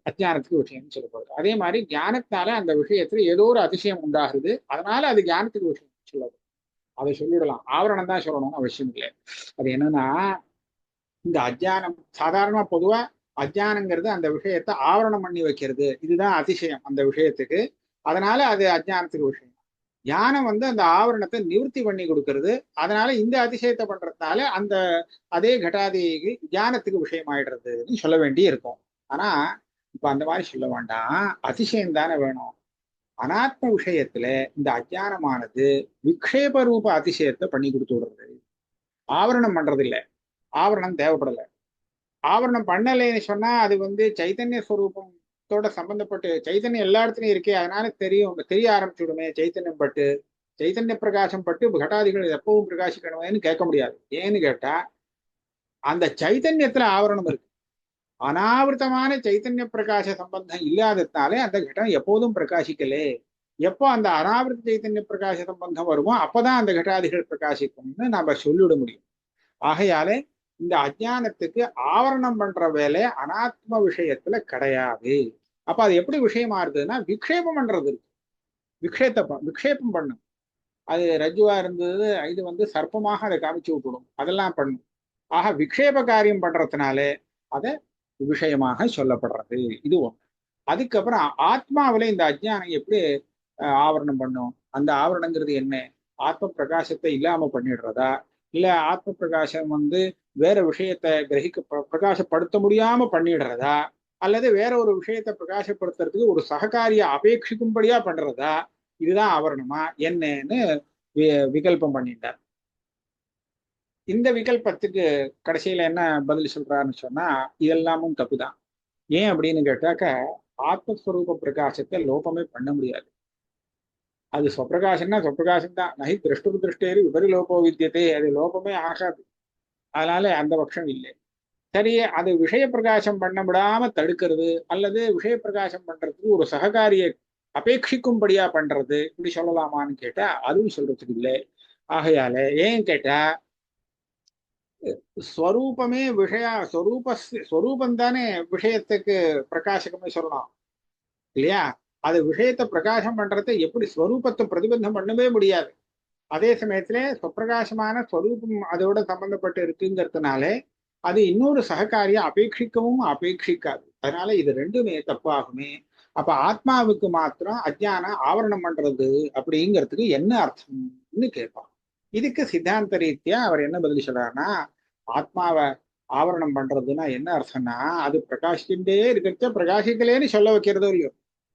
அஜ்ஞானத்துக்கு விஷயம்னு சொல்லப்படுது. அதே மாதிரி ஞானத்தினால அந்த விஷயத்துல ஏதோ ஒரு அதிசயம் உண்டாகுது, அதனால அது ஞானத்துக்கு விஷயம் சொல்லப்படுது. அதை சொல்லிடலாம், ஆவரணம் தான் சொல்லணும்னு அவசியம் இல்லை. அது என்னன்னா, இந்த அஜ்ஞானம் சாதாரணமா பொதுவா அஜ்ஞானங்கிறது அந்த விஷயத்தை ஆவரணம் பண்ணி வைக்கிறது, இதுதான் அதிசயம் அந்த விஷயத்துக்கு. அதனால அது அஜ்ஞானத்துக்கு விஷயம். ஞானம் அந்த ஆவரணத்தை நிவர்த்தி பண்ணி கொடுக்கறது. அதனால இந்த அதிசயத்தை பண்றதுனால அந்த அதே கட்டாதி ஞானத்துக்கு விஷயமாயிடுறதுன்னு சொல்ல வேண்டி இருக்கும். ஆனா இப்ப அந்த மாதிரி சொல்ல வேண்டாம், அதிசயம் தானே வேணும். அனாத்ம விஷயத்துல இந்த அஜ்ஞானமானது விக்ஷேப ரூப அதிசயத்தை பண்ணி கொடுத்து விடுறது, ஆவரணம் பண்றது இல்லை. ஆவரணம் தேவைப்படலை. ஆவரணம் பண்ணலைன்னு சொன்னா அது சைத்தன்ய ஸ்வரூபத்தோட சம்பந்தப்பட்டு, சைத்தன்யம் எல்லா இடத்துலயும் இருக்கே, அதனால தெரிய ஆரம்பிச்சுடுமே சைத்தன்யம் பட்டு. சைத்தன்ய பிரகாசம் பட்டு கட்டாதிகள் எப்பவும் பிரகாசிக்கணுமேன்னு கேட்க முடியாது. ஏன்னு கேட்டா அந்த சைத்தன்யத்துல ஆவரணம் இருக்கு. அனாவிருத்தமான சைத்தன்ய பிரகாச சம்பந்தம் இல்லாததுனாலே அந்த கட்டம் எப்போதும் பிரகாசிக்கலே. எப்போ அந்த அனாவிருத்த சைத்தன்ய பிரகாச சம்பந்தம் வருமோ அப்பதான் அந்த கட்டாதிகள் பிரகாசிக்கும்னு நாம சொல்லிவிட முடியும். ஆகையாலே இந்த அஜ்ஞானத்துக்கு ஆவரணம் பண்ற வேலை அனாத்ம விஷயத்துல கிடையாது. அப்ப அது எப்படி விஷயமா இருந்ததுன்னா, விக்ஷேபம் பண்றது இருக்கு. விக்ஷேபம் பண்ணும். அது ரஜுவா இருந்தது, இது சர்ப்பமாக அதை காமிச்சு விட்டுடும், அதெல்லாம் பண்ணும். ஆக விக்ஷேப காரியம் பண்றதுனாலே அதை விஷயமாக சொல்லப்படுறது. இது ஒண்ணு. அதுக்கப்புறம் ஆத்மாவில இந்த அஜ்ஞானம் எப்படி ஆவரணம் பண்ணும்? அந்த ஆவரணங்கிறது என்ன? ஆத்ம பிரகாசத்தை இல்லாம பண்ணிடுறதா, இல்ல ஆத்ம பிரகாசம் வேற விஷயத்தை பிரகாசப்படுத்த முடியாம பண்ணிடுறதா, அல்லது வேற ஒரு விஷயத்தை பிரகாசப்படுத்துறதுக்கு ஒரு சககாரிய அபேட்சிக்கும்படியா பண்றதா? இதுதான் ஆவரணமா என்னன்னு விகல்பம் பண்ணிட்டார். இந்த விகல்பத்துக்கு கடைசியில என்ன பதில் சொல்றாருன்னு சொன்னா, இதெல்லாமும் தப்புதான். ஏன் அப்படின்னு கேட்டாக்க, ஆத்மஸ்வரூப பிரகாசத்தை லோபமே பண்ண முடியாது. அது சொப்பிரகாசம்னா சொப்பிரகாசம் தான். நகி திருஷ்டு திருஷ்டேரி விபரிலோபோ வித்தியதே, அது லோபமே ஆகாது. அதனால அந்த பட்சம் இல்லை. சரி, அது விஷய பிரகாசம் பண்ண விடாம தடுக்கிறது, அல்லது விஷய பிரகாசம் பண்றதுக்கு ஒரு சககாரியை அபேட்சிக்கும்படியா பண்றது, இப்படி சொல்லலாமான்னு கேட்டா அதுவும் சொல்றதுக்கு இல்லை. ஆகையால ஏன் கேட்டா, ஸ்வரூபமே ஸ்வரூபம் தானே விஷயத்துக்கு பிரகாசகமே சொல்லலாம் இல்லையா? அது விஷயத்தை பிரகாசம் பண்றதை எப்படி ஸ்வரூபத்தை பிரதிபந்தம் பண்ணவே முடியாது. அதே சமயத்துல சுப்பிரகாசமான ஸ்வரூபம் அதோட சம்பந்தப்பட்டு இருக்குங்கிறதுனாலே அது இன்னொரு சககாரியை அபேட்சிக்கவும் அபேட்சிக்காது. அதனால இது ரெண்டுமே தப்பாகுமே. அப்ப ஆத்மாவுக்கு மாத்திரம் அஜ்ஞான ஆவரணம் பண்றது அப்படிங்கிறதுக்கு என்ன அர்த்தம்னு கேட்பான். இதுக்கு சித்தாந்த ரீதியா அவர் என்ன பதில் சொல்றாருன்னா, ஆத்மாவை ஆவரணம் பண்றதுன்னா என்ன அர்த்தம்னா, அது பிரகாசிச்சுட்டே இருக்கிறத பிரகாசிக்கலேன்னு சொல்ல வைக்கிறதோ இல்லையோ,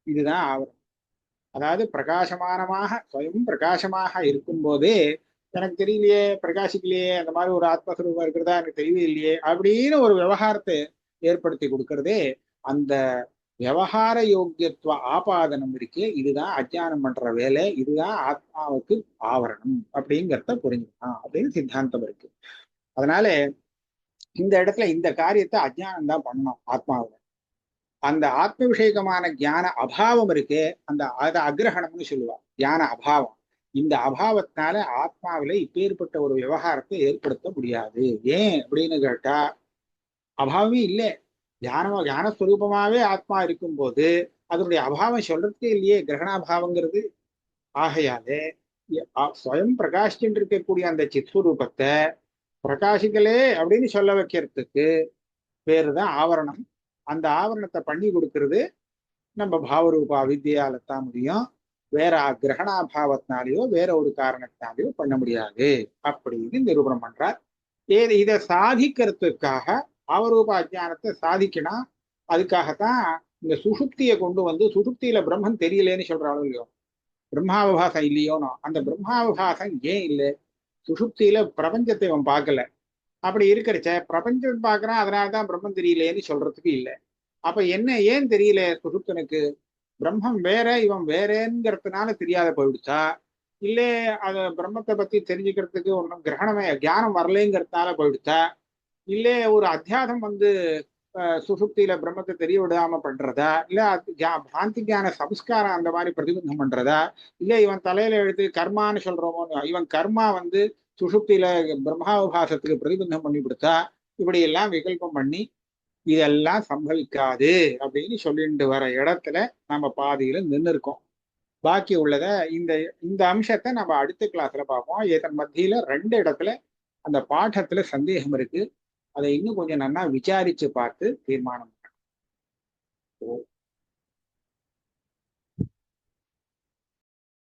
இதுதான் ஆவரணம். அதாவது பிரகாசமானமாக ஸ்வயம் பிரகாசமாக இருக்கும் போதே எனக்கு தெரியலையே, பிரகாசிக்கலையே, அந்த மாதிரி ஒரு ஆத்மஸ்வரூபம் இருக்கிறதா எனக்கு தெரியவே இல்லையே அப்படின்னு ஒரு விவகாரத்தை ஏற்படுத்தி கொடுக்கறதே அந்த விவகார யோக்கியத்துவ ஆபாதனம் இருக்கே, இதுதான் அஜ்ஞானம் பண்ற வேலை, இதுதான் ஆத்மாவுக்கு ஆவரணம் அப்படிங்கிறத புரிஞ்சுக்கலாம் அப்படின்னு சித்தாந்தம் இருக்கு. அதனால இந்த இடத்துல இந்த காரியத்தை அஜ்ஞானம் தான் பண்ணணும் ஆத்மாவில். அந்த ஆத்ம விஷயகமான ஞான அபாவம் இருக்கு, அந்த அதை அக்ரஹணம்னு சொல்லுவா, ஞான அபாவம். இந்த அபாவத்தினால ஆத்மாவில இப்பேற்பட்ட ஒரு விவகாரத்தை ஏற்படுத்த முடியாது. ஏன் அப்படின்னு கேட்டா, அபாவமே இல்லை. ஞானஸ்வரூபமாவே ஆத்மா இருக்கும்போது அதனுடைய அபாவம் சொல்றதுக்கே இல்லையே, கிரகணாபாவங்கிறது. ஆகையாலே ஸ்வயம் பிரகாசிச்சுட்டு இருக்கக்கூடிய அந்த சித்ஸ்வரூபத்தை பிரகாசிக்கலே அப்படின்னு சொல்ல வைக்கிறதுக்கு பேருதான் ஆவரணம். அந்த ஆவரணத்தை பண்ணி கொடுக்கறது நம்ம பாவரூபா வித்தியால தான் முடியும். வேற கிரகணாபாவத்தினாலேயோ வேற ஒரு காரணத்தினாலேயோ பண்ண முடியாது அப்படின்னு நிரூபணம் பண்றார். இதை சாதிக்கிறதுக்காக பாவரூப அஜானத்தை சாதிக்கணும். அதுக்காகத்தான் இந்த சுசுப்தியை கொண்டு வந்து, சுசுப்தியில பிரம்மன் தெரியலேன்னு சொல்றாலும் இல்லையோ, பிரம்மாவபாசம் இல்லையோனோ, அந்த பிரம்மாவபாசம் ஏன் இல்லை? சுசுப்தியில பிரபஞ்சத்தை இவன் பார்க்கல. அப்படி இருக்கிறச்ச பிரபஞ்சம் பார்க்கறான், அதனாலதான் பிரம்மன் தெரியலேன்னு சொல்றதுக்கு இல்லை. அப்ப என்ன ஏன் தெரியல சுசுப்தனுக்கு? பிரம்மம் வேற இவன் வேறேங்கிறதுனால தெரியாத போயிடுச்சா, இல்லே அத பிரம்மத்தை பத்தி தெரிஞ்சுக்கிறதுக்கு ஒன்றும் கிரகணமே ஞானம் வரலைங்கிறதுனால போயிடுச்சா, இல்லே ஒரு அத்தியாசம் வந்து சுசுப்தியில பிரம்மத்தை தெரிய விடாம பண்றதா, இல்ல பிராந்தி ஞான சம்ஸ்காரம் அந்த மாதிரி பிரதிபந்தம் பண்றதா, இல்ல இவன் தலையில எழுத்து கர்மான்னு சொல்றோமோ, இவன் கர்மா வந்து சுசுப்தியில பிரம்மாவபாசத்துக்கு பிரதிபந்தம் பண்ணி கொடுத்தா, இப்படி எல்லாம் விகல்பம் பண்ணி இதெல்லாம் சம்பவிக்காது அப்படின்னு சொல்லிட்டு வர இடத்துல நம்ம பாதியில நின்று இருக்கோம். பாக்கி உள்ளத இந்த இந்த அம்சத்தை நம்ம அடுத்த கிளாஸ்ல பார்ப்போம். இதன் மத்தியில 2 இடத்துல அந்த பாடத்துல சந்தேகம் இருக்கு. அதை இன்னும் கொஞ்சம் நல்லா விசாரிச்சு பார்த்து தீர்மானம் பண்ணணும்.